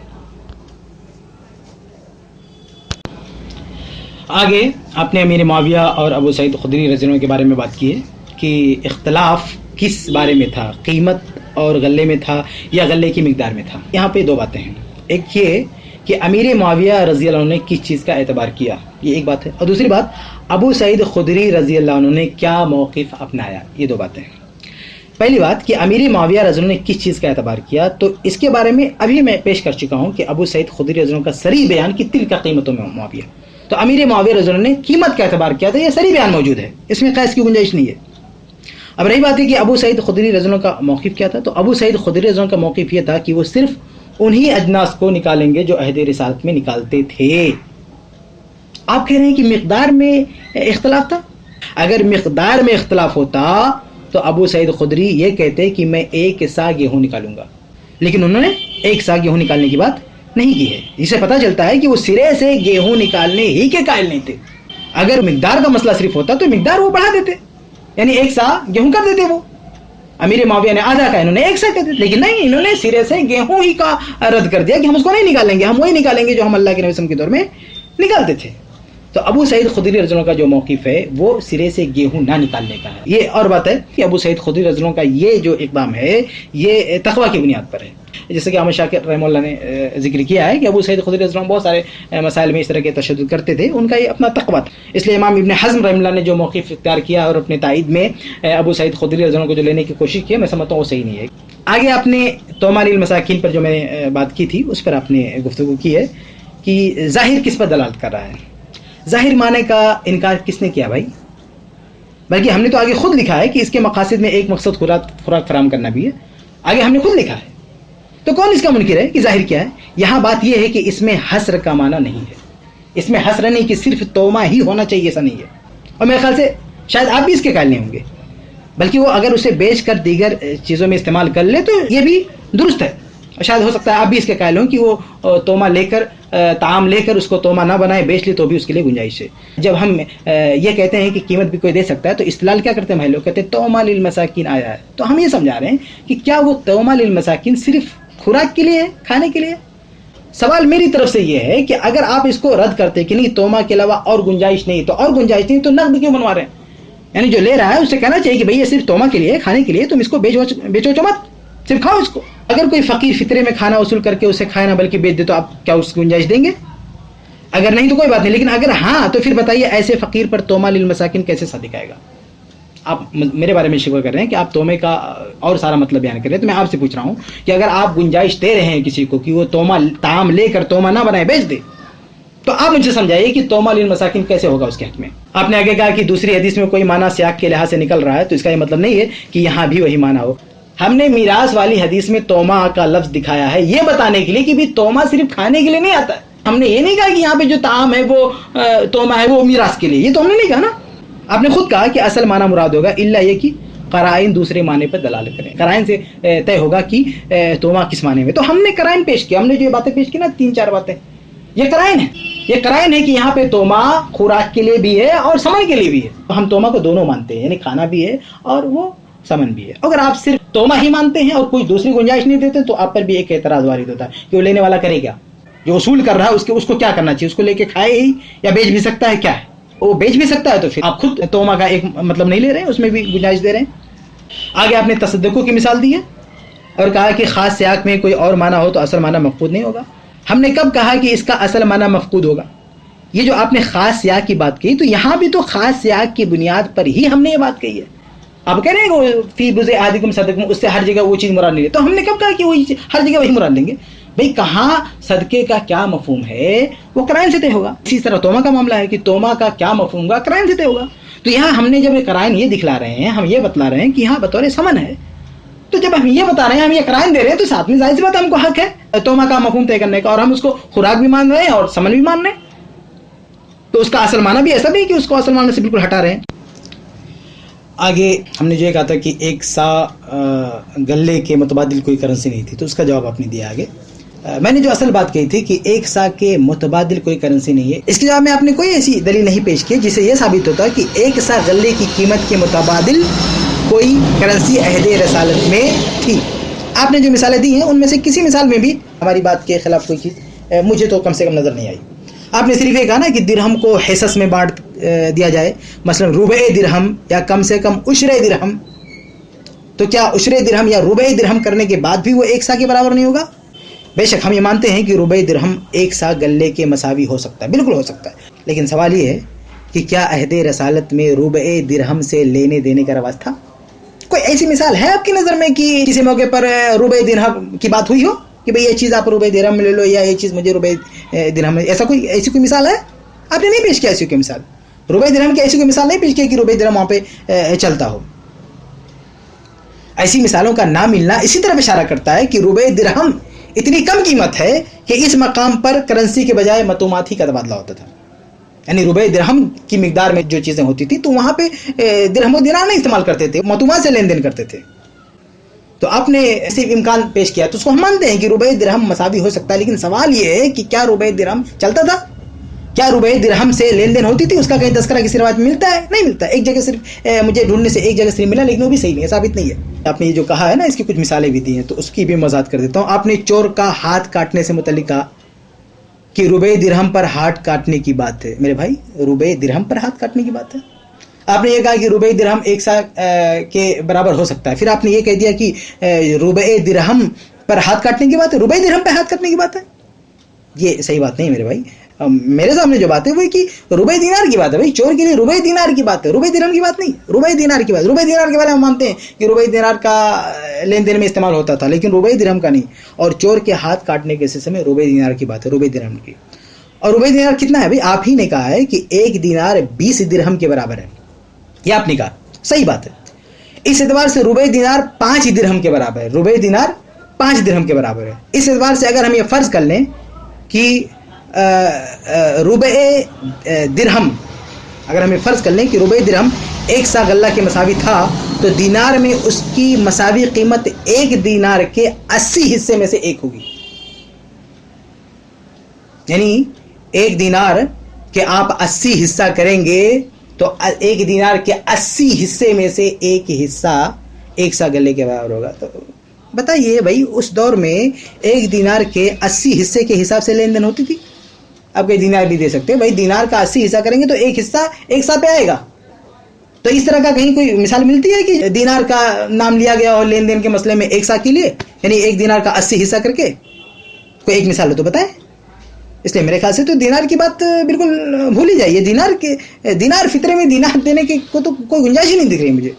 آگے آپ نے امیر معاویہ اور ابو سعید خدری رضی اللہ عنہ کے بارے میں بات کی ہے کہ اختلاف کس بارے میں تھا, قیمت اور غلے میں تھا یا غلے کی مقدار میں تھا. یہاں پہ دو باتیں ہیں, ایک یہ کہ امیر معاویہ رضی اللہ عنہ نے کس چیز کا اعتبار کیا, یہ ایک بات ہے, اور دوسری بات ابو سعید خدری رضی اللہ عنہ نے کیا موقف اپنایا, یہ دو باتیں ہیں. پہلی بات کہ امیر معاویہ رضی اللہ عنہ نے کس چیز کا اعتبار کیا, تو اس کے بارے میں ابھی میں پیش کر چکا ہوں کہ ابو سعید خدری رضی اللہ عنہ کا صریح بیان کہ تل کا قیمتوں میں معاویہ, تو امیر معاویہ رضی اللہ عنہ نے قیمت کا اعتبار کیا تھا, یہ صریح بیان موجود ہے, اس میں قیاس کی گنجائش نہیں ہے. اب رہی بات ہے کہ ابو سعید خدری رضی اللہ عنہ کا موقف کیا تھا, تو ابو سعید خدری رضی اللہ عنہ کا موقف یہ تھا کہ وہ صرف انہی اجناس کو نکالیں گے جو عہد رسالت میں نکالتے تھے. آپ کہہ رہے ہیں کہ مقدار میں اختلاف تھا, اگر مقدار میں اختلاف ہوتا تو ابو سعید خدری یہ کہتے کہ میں 1 سا گیہوں نکالوں گا, لیکن انہوں نے 1 سا گیہوں نکالنے کی بات نہیں کی ہے. اسے پتہ چلتا ہے کہ وہ سرے سے گیہوں نکالنے ہی کے قائل نہیں تھے. اگر مقدار کا مسئلہ صرف ہوتا تو مقدار وہ بڑھا دیتے, یعنی 1 سا گیہوں کر دیتے. وہ امیر معاویہ نے آدھا کا, انہوں نے 1 سا کر دیا, لیکن نہیں, انہوں نے سرے سے گیہوں ہی کا رد کر دیا کہ ہم اس کو نہیں نکالیں گے, ہم وہی نکالیں گے جو ہم اللہ کے نبی صلی اللہ علیہ وسلم کے دور میں نکالتے تھے. تو ابو سعید خدری رضی اللہ عنہ کا جو موقف ہے وہ سرے سے گیہوں نہ نکالنے کا ہے. یہ اور بات ہے کہ ابو سعید خدری رضی اللہ عنہ کا یہ جو اقدام ہے یہ تقوی کی بنیاد پر ہے. جیسے کہ احمد شاکر رحمہ اللہ نے ذکر کیا ہے کہ ابو سعید خدری رضی اللہ عنہ بہت سارے مسائل میں اس طرح کے تشدد کرتے تھے, ان کا یہ اپنا تقوی تھا. اس لیے امام ابن حزم رحمہ اللہ نے جو موقف اختیار کیا اور اپنے تائید میں ابو سعید خدری رضی اللہ عنہ کو جو لینے کی کوشش کی, میں سمجھتا ہوں وہ صحیح نہیں ہے. آگے آپ نے توما للمساکین پر جو میں نے بات کی تھی اس پر آپ نے گفتگو کی ہے کہ ظاہر کس پر دلالت کر رہا ہے. ظاہر معنی کا انکار کس نے کیا بھائی, بلکہ ہم نے تو آگے خود لکھا ہے کہ اس کے مقاصد میں ایک مقصد خوراک فراہم کرنا بھی ہے, آگے ہم نے خود لکھا ہے. تو کون اس کا منکر ہے کہ ظاہر کیا ہے؟ یہاں بات یہ ہے کہ اس میں حصر کا معنی نہیں ہے, اس میں حصر نہیں کہ صرف توما ہی ہونا چاہیے, ایسا نہیں ہے. اور میرے خیال سے شاید آپ بھی اس کے قائل نہیں ہوں گے, بلکہ وہ اگر اسے بیچ کر دیگر چیزوں میں استعمال کر لے تو یہ بھی درست ہے. شاید ہو سکتا ہے آپ بھی اس کے قائل ہوں کہ وہ توما لے کر طعام لے کر اس کو توما نہ بنائے بیچ لے تو بھی اس کے لیے گنجائش ہے. جب ہم یہ کہتے ہیں کہ قیمت بھی کوئی دے سکتا ہے تو استدلال کیا کرتے ہیں بھائی لوگ, کہتے ہیں توما للمساکین آیا ہے, تو ہم یہ سمجھا رہے ہیں کہ کیا وہ توما للمساکین صرف خوراک کے لیے ہے, کھانے کے لیے؟ سوال میری طرف سے یہ ہے کہ اگر آپ اس کو رد کرتے کہ نہیں توما کے علاوہ اور گنجائش نہیں, تو اور گنجائش نہیں تو نقد کیوں بنوا رہے ہیں؟ یعنی جو لے رہا ہے اسے کہنا چاہیے کہ بھئی یہ صرف توما کے لیے, کھانے کے لیے, تم اس کو بیچو مت, صرف کھاؤ اس کو. اگر کوئی فقیر فطرے میں کھانا وصول کر کے اسے کھائے نہ بلکہ بیچ دے تو آپ کیا اس کی گنجائش دیں گے؟ اگر نہیں تو کوئی بات نہیں, لیکن اگر ہاں تو پھر بتائیے ایسے فقیر پر توما للمساکین کیسے صادق آئے گا؟ آپ میرے بارے میں شکوہ کر رہے ہیں کہ آپ تومے کا اور سارا مطلب بیان کر رہے ہیں, تو میں آپ سے پوچھ رہا ہوں کہ اگر آپ گنجائش دے رہے ہیں کسی کو کہ وہ طعام لے کر توما نہ بنائے بیچ دے, تو آپ مجھے سمجھائیے کہ توما للمساکین کیسے ہوگا اس کے حق میں؟ آپ نے آگے کہا کہ دوسری حدیث میں کوئی معنی سیاق کے لحاظ سے نکل رہا ہے, تو اس کا یہ مطلب نہیں ہے کہ یہاں بھی وہی معنی ہو. ہم نے میراث والی حدیث میں توما کا لفظ دکھایا ہے یہ بتانے کے لیے کہ بھی توما صرف کھانے کے لیے نہیں آتا ہے. ہم نے یہ نہیں کہا کہ یہاں پہ جو طعام ہے وہ توما ہے وہ میراث کے لیے, یہ تو ہم نے نہیں کہا نا. آپ نے خود کہا کہ اصل معنی مراد ہوگا الا یہ کہ قرائن دوسرے معنی پر دلالت کریں, قرائن سے طے ہوگا کہ توما کس معنی میں. تو ہم نے قرائن پیش کیا, ہم نے جو یہ باتیں پیش کی نا 3-4 باتیں, یہ قرائن ہے. یہ قرائن ہے کہ یہاں پہ توما خوراک کے لیے بھی ہے اور سمن کے لیے بھی ہے. ہم توما کو دونوں مانتے ہیں, یعنی کھانا بھی ہے اور وہ سمن بھی ہے. اگر آپ صرف توما ہی مانتے ہیں اور کوئی دوسری گنجائش نہیں دیتے تو آپ پر بھی ایک اعتراض وارد ہوتا ہے کہ وہ لینے والا کرے کیا, جو وصول کر رہا ہے اس کو کیا کرنا چاہیے, اس کو لے کے کھائے ہی یا بیچ بھی سکتا ہے, کیا ہے وہ بیچ بھی سکتا ہے. تو پھر آپ خود توما کا ایک مطلب نہیں لے رہے ہیں, اس میں بھی گنجائش دے رہے ہیں. آگے آپ نے تصدقوں کی مثال دی ہے اور کہا کہ خاص سیاق میں کوئی اور معنی ہو تو اصل معنی مفقود نہیں ہوگا. ہم نے کب کہا کہ اس کا اصل معنی مفقود ہوگا؟ یہ جو آپ نے خاص سیاق کی بات کی, تو یہاں بھی تو خاص سیاق کی بنیاد پر ہی ہم نے یہ بات کہی ہے. آپ کہہ رہے ہیں کہ فی بضع احدکم صدقہ, اس سے ہر جگہ وہ چیز مراد نہیں ہے. تو ہم نے کب کہا کہ وہی ہر جگہ وہی مراد لیں گے؟ بھئی کہاں صدقے کا کیا مفہوم ہے وہ قرائن سے طے ہوگا. اسی طرح توما کا معاملہ ہے کہ توما کا کیا مفہوم ہوگا, قرائن سے طے ہوگا. تو یہاں ہم نے جب قرائن یہ دکھلا رہے ہیں, ہم یہ بتلا رہے ہیں کہ یہاں بطور سمن ہے, تو جب ہم یہ بتا رہے ہیں, ہم یہ قرائن دے رہے ہیں, تو ساتھ میں ظاہر سی بات ہم کو حق ہے توما کا مفہوم طے کرنے کا, اور ہم اس کو خوراک بھی مان رہے ہیں اور سمن بھی مان رہے ہیں. تو اس کا اصل معنی بھی ایسا نہیں کہ اس کو اصل معنی سے بالکل ہٹا رہے ہیں. آگے ہم نے جو یہ کہا تھا کہ ایک سا غلے کے متبادل کوئی کرنسی نہیں تھی, تو اس کا جواب آپ نے دیا. آگے میں نے جو اصل بات کہی تھی کہ ایک سا کے متبادل کوئی کرنسی نہیں ہے, اس کے جواب میں آپ نے کوئی ایسی دلیل نہیں پیش کی جسے یہ ثابت ہوتا کہ ایک سا غلے کی قیمت کے متبادل کوئی کرنسی عہد رسالت میں تھی. آپ نے جو مثالیں دی ہیں ان میں سے کسی مثال میں بھی ہماری بات کے خلاف کوئی چیز مجھے تو کم سے کم نظر نہیں آئی. آپ نے صرف یہ کہا نا کہ درہم کو حصص میں بانٹ دیا جائے, مثلا ربع درہم یا کم سے کم عشر درہم. تو کیا عشر درہم یا ربع درہم کرنے کے بعد بھی وہ ایک سا کے برابر نہیں ہوگا؟ بے شک ہم یہ مانتے ہیں کہ ربع درہم ایک سا غلے کے مساوی ہو سکتا ہے, بالکل ہو سکتا ہے. لیکن سوال یہ ہے کہ کیا عہد رسالت میں ربع درہم سے لینے دینے کا رواج تھا؟ کوئی ایسی مثال ہے آپ کی نظر میں کہ کسی موقع پر ربع درہم کی بات ہوئی ہو کہ بھئی یہ چیز آپ ربع درہم میں لے لو یا یہ چیز مجھے ربع درہم میں, ایسی کوئی مثال ہے؟ آپ نے نہیں پیش کیا ایسی کوئی مثال. ربع درہم کی ایسی کوئی مثال نہیں پیش کی کہ ربع درہم وہاں پہ چلتا ہو. ایسی مثالوں کا نہ ملنا اسی طرح اشارہ کرتا ہے کہ ربع درہم اتنی کم قیمت ہے کہ اس مقام پر کرنسی کے بجائے متومات ہی کا تبادلہ ہوتا تھا. یعنی ربع درہم کی مقدار میں جو چیزیں ہوتی تھی تو وہاں پہ درہم و دینار نہیں استعمال کرتے تھے, متومات سے لین دین کرتے تھے. تو آپ نے صرف امکان پیش کیا, تو اس کو ہم مانتے ہیں کہ ربع درہم مساوی ہو سکتا ہے. لیکن سوال یہ ہے کہ کیا ربع درہم چلتا تھا؟ کیا ربع درہم سے لین دین ہوتی تھی؟ اس کا کہیں تذکرہ کسی روایت میں ملتا ہے؟ نہیں ملتا. ایک جگہ صرف مجھے ڈھونڈنے سے ایک جگہ صرف ملا, لیکن وہ بھی صحیح نہیں ہے, ثابت نہیں ہے. آپ نے یہ جو کہا ہے نا, اس کی کچھ مثالیں بھی دی ہیں, تو اس کی بھی وضاحت کر دیتا ہوں. آپ نے چور کا ہاتھ کاٹنے سے متعلق کہا کہ ربع درہم پر ہاتھ کاٹنے کی بات ہے. میرے بھائی ربع درہم پر ہاتھ کاٹنے کی بات ہے. آپ نے یہ کہا کہ ربع درہم ایک سا کے برابر ہو سکتا ہے. پھر آپ نے یہ کہہ دیا کہ ربع درہم پر ہاتھ کاٹنے کی بات ہے, ربع درہم پہ ہاتھ کاٹنے کی بات ہے. یہ صحیح بات نہیں ہے میرے بھائی. میرے سامنے جو بات ہے وہ کہ ربع دینار کی بات ہے. بھائی چور کے لیے ربع دینار کی بات ہے, ربع درہم کی بات نہیں, ربع دینار کی بات. ربع دینار کے بارے میں ہم مانتے ہیں کہ ربع دینار کا لین دین میں استعمال ہوتا تھا, لیکن ربع درہم کا نہیں. اور چور کے ہاتھ کاٹنے کے سلسلے میں ربع دینار کی بات ہے, ربع درہم کی. اور ربع دینار کتنا ہے بھائی؟ آپ ہی نے کہا ہے کہ ایک دینار 20 درہم کے برابر ہے. یہ آپ نے کہا, صحیح بات ہے. اس اعتبار سے ربع دینار 5 درہم کے برابر ہے. ربع دینار 5 درہم کے برابر ہے. اس اعتبار سے اگر ہم یہ فرض کر لیں کہ ربع درہم, اگر ہم یہ فرض کر لیں کہ ربع درہم ایک سا غلہ کے مساوی تھا, تو دینار میں اس کی مساوی قیمت ایک دینار کے 80 حصے میں سے ایک ہوگی. یعنی ایک دینار کہ آپ 80 حصہ کریں گے تو ایک دینار کے 80 حصے میں سے ایک حصہ ایک سا غلے کے برابر ہوگا. تو بتائیے بھائی اس دور میں ایک دینار کے 80 حصے کے حساب سے لین دین ہوتی تھی؟ آپ کئی دینار بھی دے سکتے ہیں بھائی, دینار کا 80 حصہ کریں گے تو ایک حصہ ایک سا پہ آئے گا. تو اس طرح کا کہیں کوئی مثال ملتی ہے کہ دینار کا نام لیا گیا اور لین دین کے مسئلے میں ایک سا کے لیے, یعنی ایک دینار کا 80 حصہ کر کے؟ کوئی ایک مثال ہو تو بتائیں. اس لیے میرے خیال سے تو دینار کی بات بالکل بھول ہی جائیے. دینار فطرے میں دینار دینے کی کو تو کوئی گنجائش ہی نہیں دکھ رہی مجھے.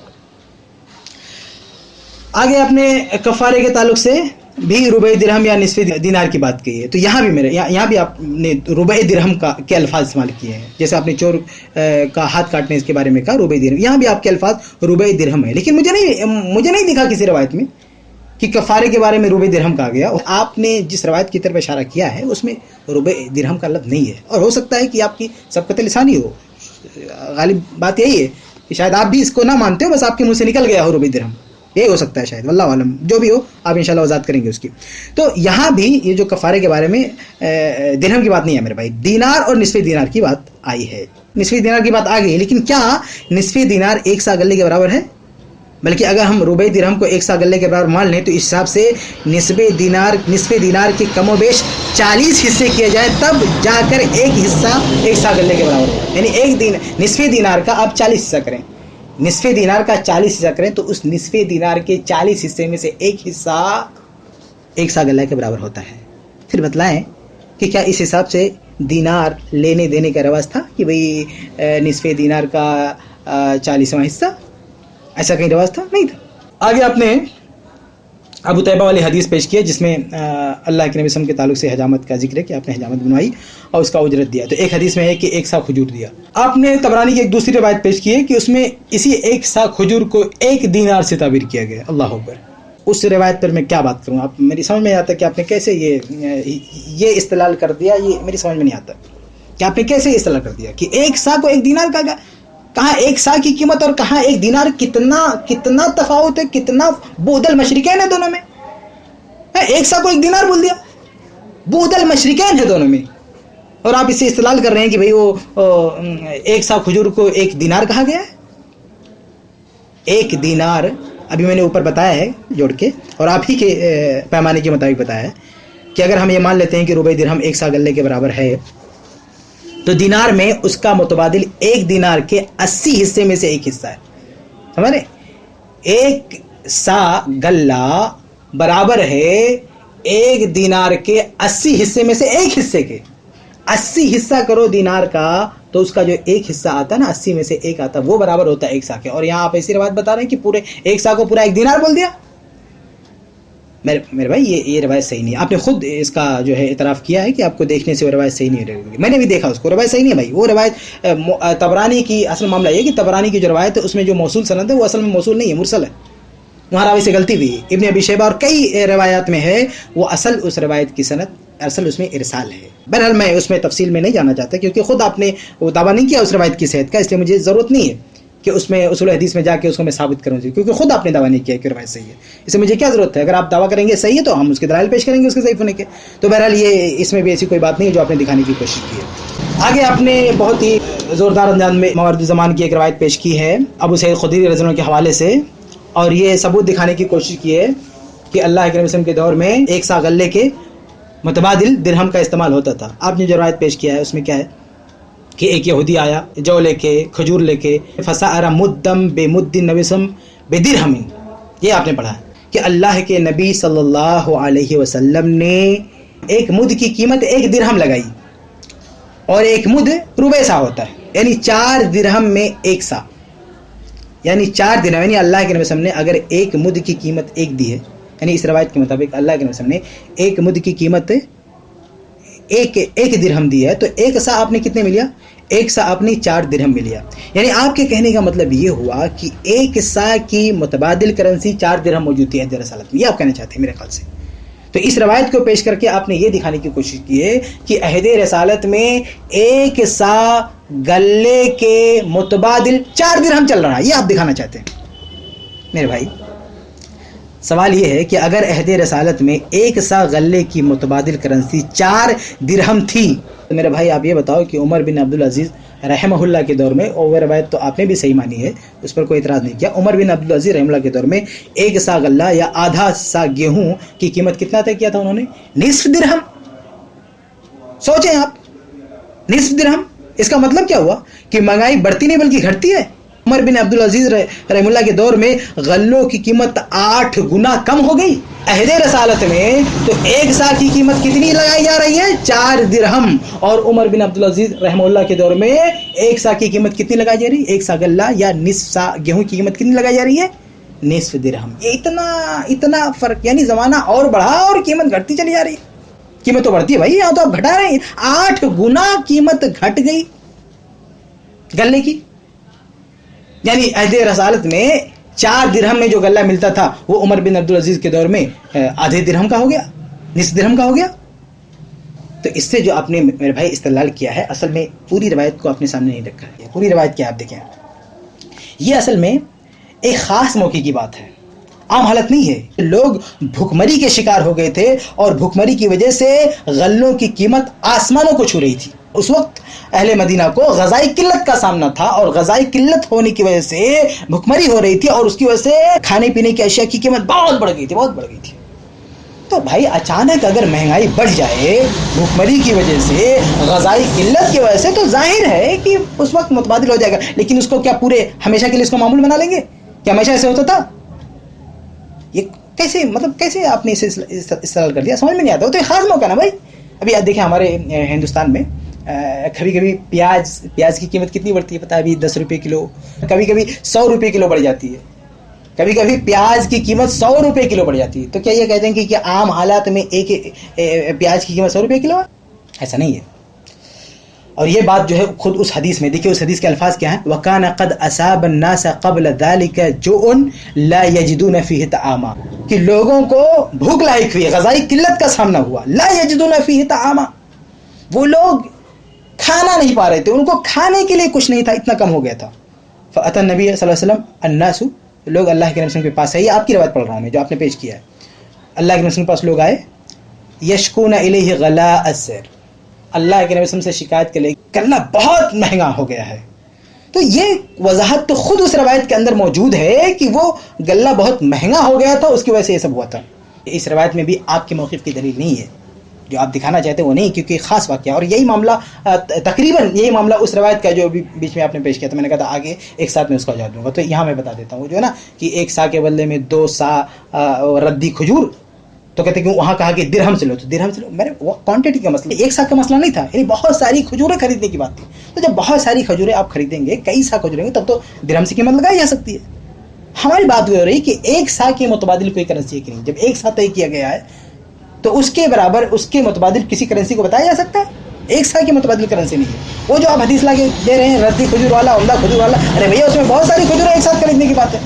آگے آپ نے کفارے کے تعلق سے بھی ربع درہم یا نصف دینار کی بات کی ہے. تو یہاں بھی آپ نے ربع درہم کے الفاظ استعمال کیے ہیں. جیسے آپ نے چور کا ہاتھ کاٹنے کے بارے میں کہا ربع درہم, یہاں بھی آپ کے الفاظ ربع درہم ہے. لیکن مجھے نہیں دکھا کسی روایت میں کہ کفارے کے بارے میں ربع درہم کہا گیا. آپ نے جس روایت کی طرف اشارہ کیا ہے اس میں ربع درہم کا لفظ نہیں ہے, اور ہو سکتا ہے کہ آپ کی سبقت لسانی ہو, غالب بات یہی ہے کہ شاید آپ بھی اس کو نہ مانتے ہو, بس آپ کے منہ سے نکل گیا ہو ربع درہم, یہی ہو سکتا ہے شاید, واللہ عالم. جو بھی ہو آپ انشاءاللہ وضاحت کریں گے اس کی. تو یہاں بھی یہ جو کفارے کے بارے میں درہم کی بات نہیں ہے میرے بھائی, دینار اور نصف دینار کی بات آئی ہے. نصف دینار کی بات آ گئی, لیکن کیا نصف دینار ایک سا غلے کے برابر ہے؟ بلکہ اگر ہم ربع درہم کو ایک سا غلے کے برابر مان لیں تو اس حساب سے نصف دینار کے کم و بیش 40 حصے کیے جائے تب جا کر ایک حصہ ایک سا غلے کے برابر ہو. یعنی نصف دینار کا آپ 40 حصہ کریں, نصف دینار کا 40 حصہ کریں تو اس نصف دینار کے 40 حصے میں سے ایک حصہ ایک سا غلہ کے برابر ہوتا ہے. پھر بتلائیں کہ کیا اس حساب سے دینار لینے دینے کا رواج تھا کہ بھئی نصف دینار کا 40واں حصہ, ایسا کہیں رواج تھا؟ نہیں تھا. آگے آپ نے ابو طیبہ والی حدیث پیش کی ہے جس میں اللہ کے نبی صلی اللہ علیہ وسلم کے تعلق سے حجامت کا ذکر ہے کہ آپ نے حجامت بنوائی اور اس کا اجرت دیا. تو ایک حدیث میں ہے کہ ایک سا کھجور دیا. آپ نے طبرانی کی ایک دوسری روایت پیش کی ہے کہ اس میں اسی ایک سا کھجور کو 1 دینار سے تعبیر کیا گیا. اللہ اکبر. اس روایت پر میں کیا بات کروں, آپ میری سمجھ میں نہیں آتا کہ آپ نے کیسے یہ استدلال کر دیا. یہ میری سمجھ میں نہیں آتا کہ آپ نے کیسے استدلال کر دیا کہ ایک سا کو 1 دینار کا. کہاں ایک سا کی قیمت اور کہاں 1 دینار, کتنا تفاوت ہے, کتنا بعد المشرقین ہے دونوں میں. ایک سا کو 1 دینار بول دیا, بعد المشرقین ہے دونوں میں, اور آپ اس سے استدلال کر رہے ہیں کہ بھئی وہ ایک سا کھجور کو 1 دینار کہا گیا ہے. 1 دینار ابھی میں نے اوپر بتایا ہے جوڑ کے, اور آپ ہی کے پیمانے کے مطابق بتایا ہے کہ اگر ہم یہ مان لیتے ہیں کہ ربع درہم 1 سا غلے کے برابر ہے تو دینار میں اس کا متبادل 1 دینار کے 80 حصے میں سے ایک حصہ ہے. سمجھ رہے, 1 سا غلہ برابر ہے 1 دینار کے 80 حصے میں سے ایک حصے کے. 80 حصہ کرو دینار کا تو اس کا جو ایک حصہ آتا ہے نا, 80 میں سے ایک آتا ہے, وہ برابر ہوتا ہے 1 سا کے. اور یہاں آپ ایسی روایت بتا رہے ہیں کہ پورے 1 سا کو پورا 1 دینار بول دیا. میرے بھائی یہ روایت صحیح نہیں ہے. آپ نے خود اس کا جو ہے اعتراف کیا ہے کہ آپ کو دیکھنے سے وہ روایت صحیح نہیں رہی. میں نے بھی دیکھا اس کو, روایت صحیح نہیں ہے بھائی. وہ روایت طبرانی کی, اصل معاملہ یہ کہ طبرانی کی جو روایت ہے اس میں جو موصول سند ہے وہ اصل میں موصول نہیں ہے, مرسل ہے. وہاں راوی سے غلطی ہوئی. ابن ابی شیبہ اور کئی روایات میں ہے وہ اصل اس روایت کی سند, اصل اس میں ارسال ہے. بہرحال میں اس میں تفصیل میں نہیں جانا چاہتا کیونکہ خود آپ نے وہ دعویٰ نہیں کیا اس روایت کی صحت کا, اس لیے مجھے ضرورت نہیں ہے کہ اس میں اصول حدیث میں جا کے اس کو میں ثابت کروں, کیونکہ خود آپ نے دعویٰ نہیں کیا کہ روایت صحیح ہے. اس سے مجھے کیا ضرورت ہے؟ اگر آپ دعویٰ کریں گے صحیح ہے تو ہم اس کے دلائل پیش کریں گے اس کے صحیح ہونے کے. تو بہرحال یہ اس میں بھی ایسی کوئی بات نہیں ہے جو آپ نے دکھانے کی کوشش کی ہے. آگے آپ نے بہت ہی زوردار انداز میں موارد زمان کی ایک روایت پیش کی ہے ابو سعید خدری رضی اللہ عنہ کے حوالے سے, اور یہ ثبوت دکھانے کی کوشش کی ہے کہ اللہ کے نبی وسلم کے دور میں 1 سا غلے کے متبادل درہم کا استعمال ہوتا تھا. آپ نے جو روایت پیش کیا ہے اس میں کیا ہے کہ ایک یہودی آیا جو لے کے, کھجور لے کے, فسأر مدم بمد النبی صلی اللہ علیہ وسلم بدرہم. یہ آپ نے پڑھا ہے کہ اللہ کے نبی صلی اللہ علیہ وسلم نے ایک مد کی قیمت 1 درہم لگائی, اور 1 مد ربع سا ہوتا ہے, یعنی 4 درہم میں 1 سا, یعنی 4 درہم. یعنی اللہ کے نبی صلی اللہ علیہ وسلم نے اگر 1 مد کی قیمت 1 دی ہے, یعنی اس روایت کے مطابق اللہ کے نبی صلی اللہ علیہ وسلم نے 1 مد کی قیمت ایک درہم دی ہے, تو 1 سا آپ نے کتنے ملیا؟ 1 سا آپ نے 4 درہم ملیا. یعنی آپ کے کہنے کا مطلب یہ ہوا کہ 1 سا کی متبادل کرنسی 4 درہم موجود تھی عہد رسالت میں. یہ آپ کہنا چاہتے ہیں میرے خیال سے. تو اس روایت کو پیش کر کے آپ نے یہ دکھانے کی کوشش کی ہے کہ عہد رسالت میں 1 سا غلے کے متبادل 4 درہم چل رہا ہے. یہ آپ دکھانا چاہتے ہیں میرے بھائی. سوال یہ ہے کہ اگر عہد رسالت میں 1 سا غلے کی متبادل کرنسی 4 درہم تھی تو میرے بھائی آپ یہ بتاؤ کہ عمر بن عبدالعزیز رحمہ اللہ کے دور میں, اور وہ روایت تو آپ نے بھی صحیح مانی ہے, اس پر کوئی اعتراض نہیں کیا, عمر بن عبدالعزیز رحمہ اللہ کے دور میں 1 سا غلہ یا آدھا سا گیہوں کی قیمت کتنا طے کیا تھا انہوں نے؟ نصف درہم. سوچیں آپ, نصف درہم. اس کا مطلب کیا ہوا کہ مہنگائی بڑھتی نہیں بلکہ گھٹتی ہے. عمر بن عبدالعزیز رحمہ اللہ کے دور میں غلوں کی قیمت 8 گنا کم ہو گئی. عہد رسالت میں تو 1 سا کی قیمت کتنی لگائی جا رہی ہے؟ 4 درہم. اور عمر بن عبدالعزیز رحمہ اللہ کے دور میں 1 سا کی قیمت کتنی لگائی جا رہی ہے؟ 1 سا غلہ یا نصف سا گیہوں کی قیمت کتنی لگائی جا رہی ہے؟ نصف درہم. یہ اتنا فرق, یعنی زمانہ اور بڑھا اور قیمت گھٹتی چلی جا رہی ہے. قیمت تو بڑھتی ہے بھائی, یہاں تو آپ گھٹا رہے ہیں. 8 گنا قیمت گھٹ گئی غلے کی. یعنی عہد رسالت میں 4 درہم میں جو غلہ ملتا تھا وہ عمر بن عبدالعزیز کے دور میں آدھے درہم کا ہو گیا، نصف درہم کا ہو گیا. تو اس سے جو آپ نے میرے بھائی استدلال کیا ہے، اصل میں پوری روایت کو اپنے سامنے نہیں رکھا ہے. پوری روایت کیا آپ دیکھیں، یہ اصل میں ایک خاص موقع کی بات ہے، عام حالت نہیں ہے. لوگ بھوکمری کے شکار ہو گئے تھے اور بھوکمری کی وجہ سے غلوں کی قیمت آسمانوں کو چھو رہی تھی. اس وقت اہل مدینہ کو غذائی قلت کا سامنا تھا اور غذائی قلت ہونے کی وجہ سے بھوکمری ہو رہی تھی اور اس کی وجہ سے کھانے پینے کی اشیاء کی قیمت بہت بڑھ گئی تھی. تو بھائی اچانک اگر مہنگائی بڑھ جائے بھوکمری کی وجہ سے، غذائی قلت کی وجہ سے، تو ظاہر ہے کہ اس وقت متبادل ہو جائے گا. لیکن اس کو کیا پورے ہمیشہ کے لیے اس کو معمول بنا لیں گے؟ کیا ہمیشہ ایسے ہوتا تھا؟ یہ کیسے آپ نے اسے استعمال کر دیا، سمجھ میں نہیں آتا. وہ تو ایک خاص موقع نا بھائی. ابھی آپ دیکھیں ہمارے ہندوستان میں کبھی کبھی پیاز کی قیمت کتنی بڑھتی ہے پتہ ہے؟ ابھی 10 روپے کلو، کبھی کبھی 100 روپے کلو بڑھ جاتی ہے. کبھی کبھی پیاز کی قیمت 100 روپے کلو بڑھ جاتی ہے. تو کیا یہ کہتے ہیں کہ عام حالات میں ایک پیاز کی قیمت 100 روپے کلو ہے؟ ایسا نہیں ہے. اور یہ بات جو ہے خود اس حدیث میں دیکھیے، اس حدیث کے الفاظ کیا ہیں؟ وَكَانَ قَدْ أَصَابَ النَّاسَ قَبْلَ ذَلِكَ جُوعٌ لَا يَجِدُونَ فِيهِ طَعَامًا، کہ لوگوں کو بھوک لاحق ہوئی، غذائی قلت کا سامنا ہوا. لا يجدون فيه طعاما، وہ لوگ کھانا نہیں پا رہے تھے، ان کو کھانے کے لیے کچھ نہیں تھا، اتنا کم ہو گیا تھا. فأتى النبي صلی اللہ علیہ وسلم الناس، لوگ اللہ کے نبی کے پاس آئے. یہ آپ کی روایت پڑھ رہا ہوں میں جو آپ نے پیش کیا ہے. اللہ کے نبی کے پاس لوگ آئے، یشکون الیہ غلاء السعر، اللہ کے نبی سے شکایت کے لے غلہ بہت مہنگا ہو گیا ہے. تو یہ وضاحت تو خود اس روایت کے اندر موجود ہے کہ وہ غلہ بہت مہنگا ہو گیا تھا، اس کی وجہ سے یہ سب ہوا تھا. اس روایت میں بھی آپ کے موقف کی دلیل نہیں ہے، جو آپ دکھانا چاہتے ہیں وہ نہیں، کیونکہ خاص واقعہ. اور یہی معاملہ تقریباً یہی معاملہ اس روایت کا جو بیچ میں آپ نے پیش کیا تھا، میں نے کہا تھا آگے ایک ساتھ میں اس کا جواب دوں گا. تو یہاں میں بتا دیتا ہوں، جو ہے نا کہ 1 سا کے بدلے میں 2 سا ردی کھجور، تو کہتے ہیں کہ وہاں کہا کہ درہم سے لو، تو درہم سے لو. میرے وہ کوانٹٹی کا مسئلہ، 1 سا کا مسئلہ نہیں تھا، یعنی بہت ساری کھجوریں خریدنے کی بات تھی. تو جب بہت ساری کھجوریں آپ خریدیں گے، کئی سا کھجوریں گے، تب تو درہم سے قیمت لگائی جا سکتی ہے. ہماری بات ہو رہی کہ 1 سا کے متبادل کوئی کرنسی ہے کہ نہیں. جب 1 سا طے کیا گیا ہے تو اس کے برابر، اس کے متبادل کسی کرنسی کو بتایا جا سکتا ہے؟ 1 سا کی متبادل کرنسی نہیں ہے. وہ جو آپ حدیث لا کے دے رہے ہیں، ردی کھجور والا، عمدہ کھجور والا، ارے بھیا اس میں بہت ساری کھجوریں ایک ساتھ خریدنے کی بات ہے.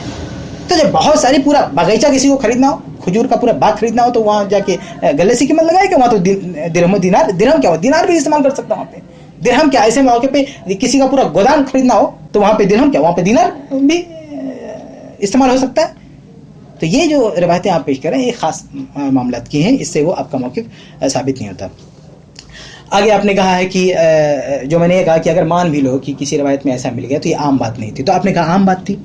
تو جب بہت ساری پورا باغیچہ کسی کو خریدنا ہو، کھجور کا پورا باغ خریدنا ہو، تو وہاں جا کے گلے سے قیمت لگائے کہ وہاں تو درہم و دینار، درہم کیا ہو، دینار بھی استعمال کر سکتا ہوں وہاں پہ. درہم کیا ایسے موقع پہ کسی کا پورا گودام خریدنا ہو تو وہاں پہ درہم کیا، وہاں پہ دینار بھی استعمال ہو سکتا ہے. تو یہ جو روایتیں آپ پیش کر رہے ہیں یہ خاص معاملات کی ہیں، اس سے وہ آپ کا موقف ثابت نہیں ہوتا. آگے آپ نے کہا ہے کہ جو میں نے یہ کہا کہ اگر مان بھی لو کہ کسی روایت میں ایسا مل گیا تو یہ عام بات نہیں تھی. تو آپ نے کہا عام بات تھی،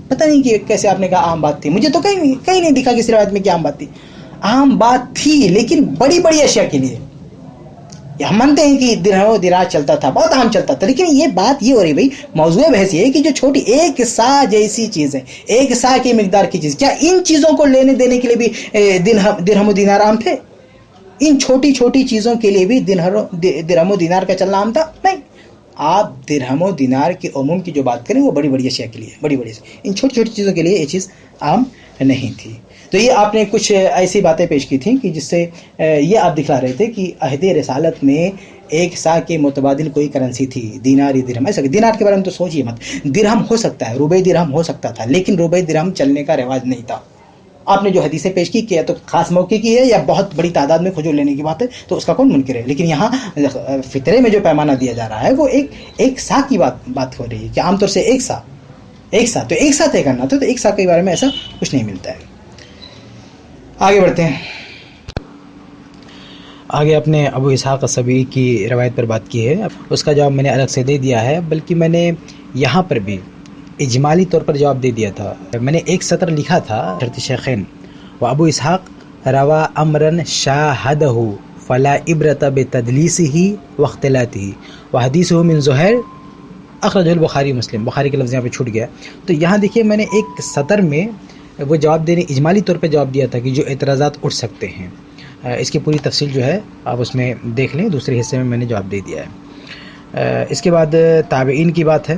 پتہ نہیں کہ کیسے آپ نے کہا عام بات تھی. مجھے تو کہیں نہیں دکھا کسی روایت میں کہ عام بات تھی. عام بات تھی لیکن بڑی بڑی اشیاء کے لیے. ہم مانتے ہیں کہ درہم و دینار چلتا تھا، بہت عام چلتا تھا، لیکن یہ بات یہ ہو رہی بھائی، موضوع بحث یہ ہے کہ جو چھوٹی 1 سا جیسی چیز ہے، 1 سا کی مقدار کی چیز، کیا ان چیزوں کو لینے دینے کے لیے بھی درہم و دینار عام تھے؟ ان چھوٹی چھوٹی چیزوں کے لیے بھی درہم و دینار کا چلنا عام تھا؟ نہیں. آپ درہم و دینار کے عموم کی جو بات کریں وہ بڑی بڑی اشیاء کے لیے، بڑی بڑی، ان چھوٹی چھوٹی چیزوں کے لیے یہ چیز عام نہیں تھی. تو یہ آپ نے کچھ ایسی باتیں پیش کی تھیں کہ جس سے یہ آپ دکھا رہے تھے کہ عہد رسالت میں 1 سا کے متبادل کوئی کرنسی تھی، دینار یا درہم. ایسا کہ دینار کے بارے میں تو سوچیے مت، درہم ہو سکتا ہے، روبے درہم ہو سکتا تھا، لیکن روبے درہم چلنے کا رواج نہیں تھا. آپ نے جو حدیثیں پیش کی کہ تو خاص موقع کی ہے یا بہت بڑی تعداد میں کھجور لینے کی بات ہے، تو اس کا کون منکر ہے. لیکن یہاں فطرے میں جو پیمانہ دیا جا رہا ہے وہ ایک سا کی بات ہو رہی ہے کہ عام طور سے 1 سا تو 1 سا طے کرنا تھا. تو 1 سا کے بارے میں ایسا کچھ نہیں ملتا ہے. آگے بڑھتے ہیں. آگے اپنے ابو اسحاق السبیعی کی روایت پر بات کی ہے، اس کا جواب میں نے الگ سے دے دیا ہے، بلکہ میں نے یہاں پر بھی اجمالی طور پر جواب دے دیا تھا. میں نے 1 سطر لکھا تھا، شرط شیخین و ابو اسحاق روا امرن شاہدہ فلا عبرت بتدلیسہ واختلاطہ وحدیثہ من زہیر اخرجہ البخاری مسلم. بخاری کے لفظ یہاں پہ چھوٹ گیا. تو یہاں دیکھیے میں نے 1 سطر میں وہ جواب دینے اجمالی طور پہ جواب دیا تھا کہ جو اعتراضات اٹھ سکتے ہیں. اس کی پوری تفصیل جو ہے آپ اس میں دیکھ لیں، دوسرے حصے میں نے جواب دے دیا ہے. اس کے بعد تابعین کی بات ہے.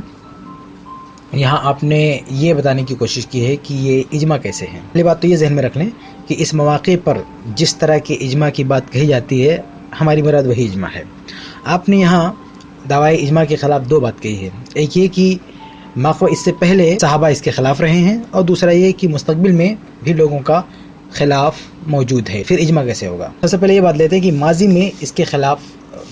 یہاں آپ نے یہ بتانے کی کوشش کی ہے کہ یہ اجماع کیسے ہیں. پہلی بات تو یہ ذہن میں رکھ لیں کہ اس مواقع پر جس طرح کے اجماع کی بات کہی جاتی ہے ہماری مراد وہی اجماع ہے. آپ نے یہاں دعوی اجماع کے خلاف 2 بات کہی ہے. ایک یہ کہ
ماقبل اس سے پہلے صحابہ اس کے خلاف رہے ہیں، اور دوسرا یہ کہ مستقبل میں بھی لوگوں کا خلاف موجود ہے، پھر اجماع کیسے ہوگا؟ سب سے پہلے یہ بات لیتے ہیں کہ ماضی میں اس کے خلاف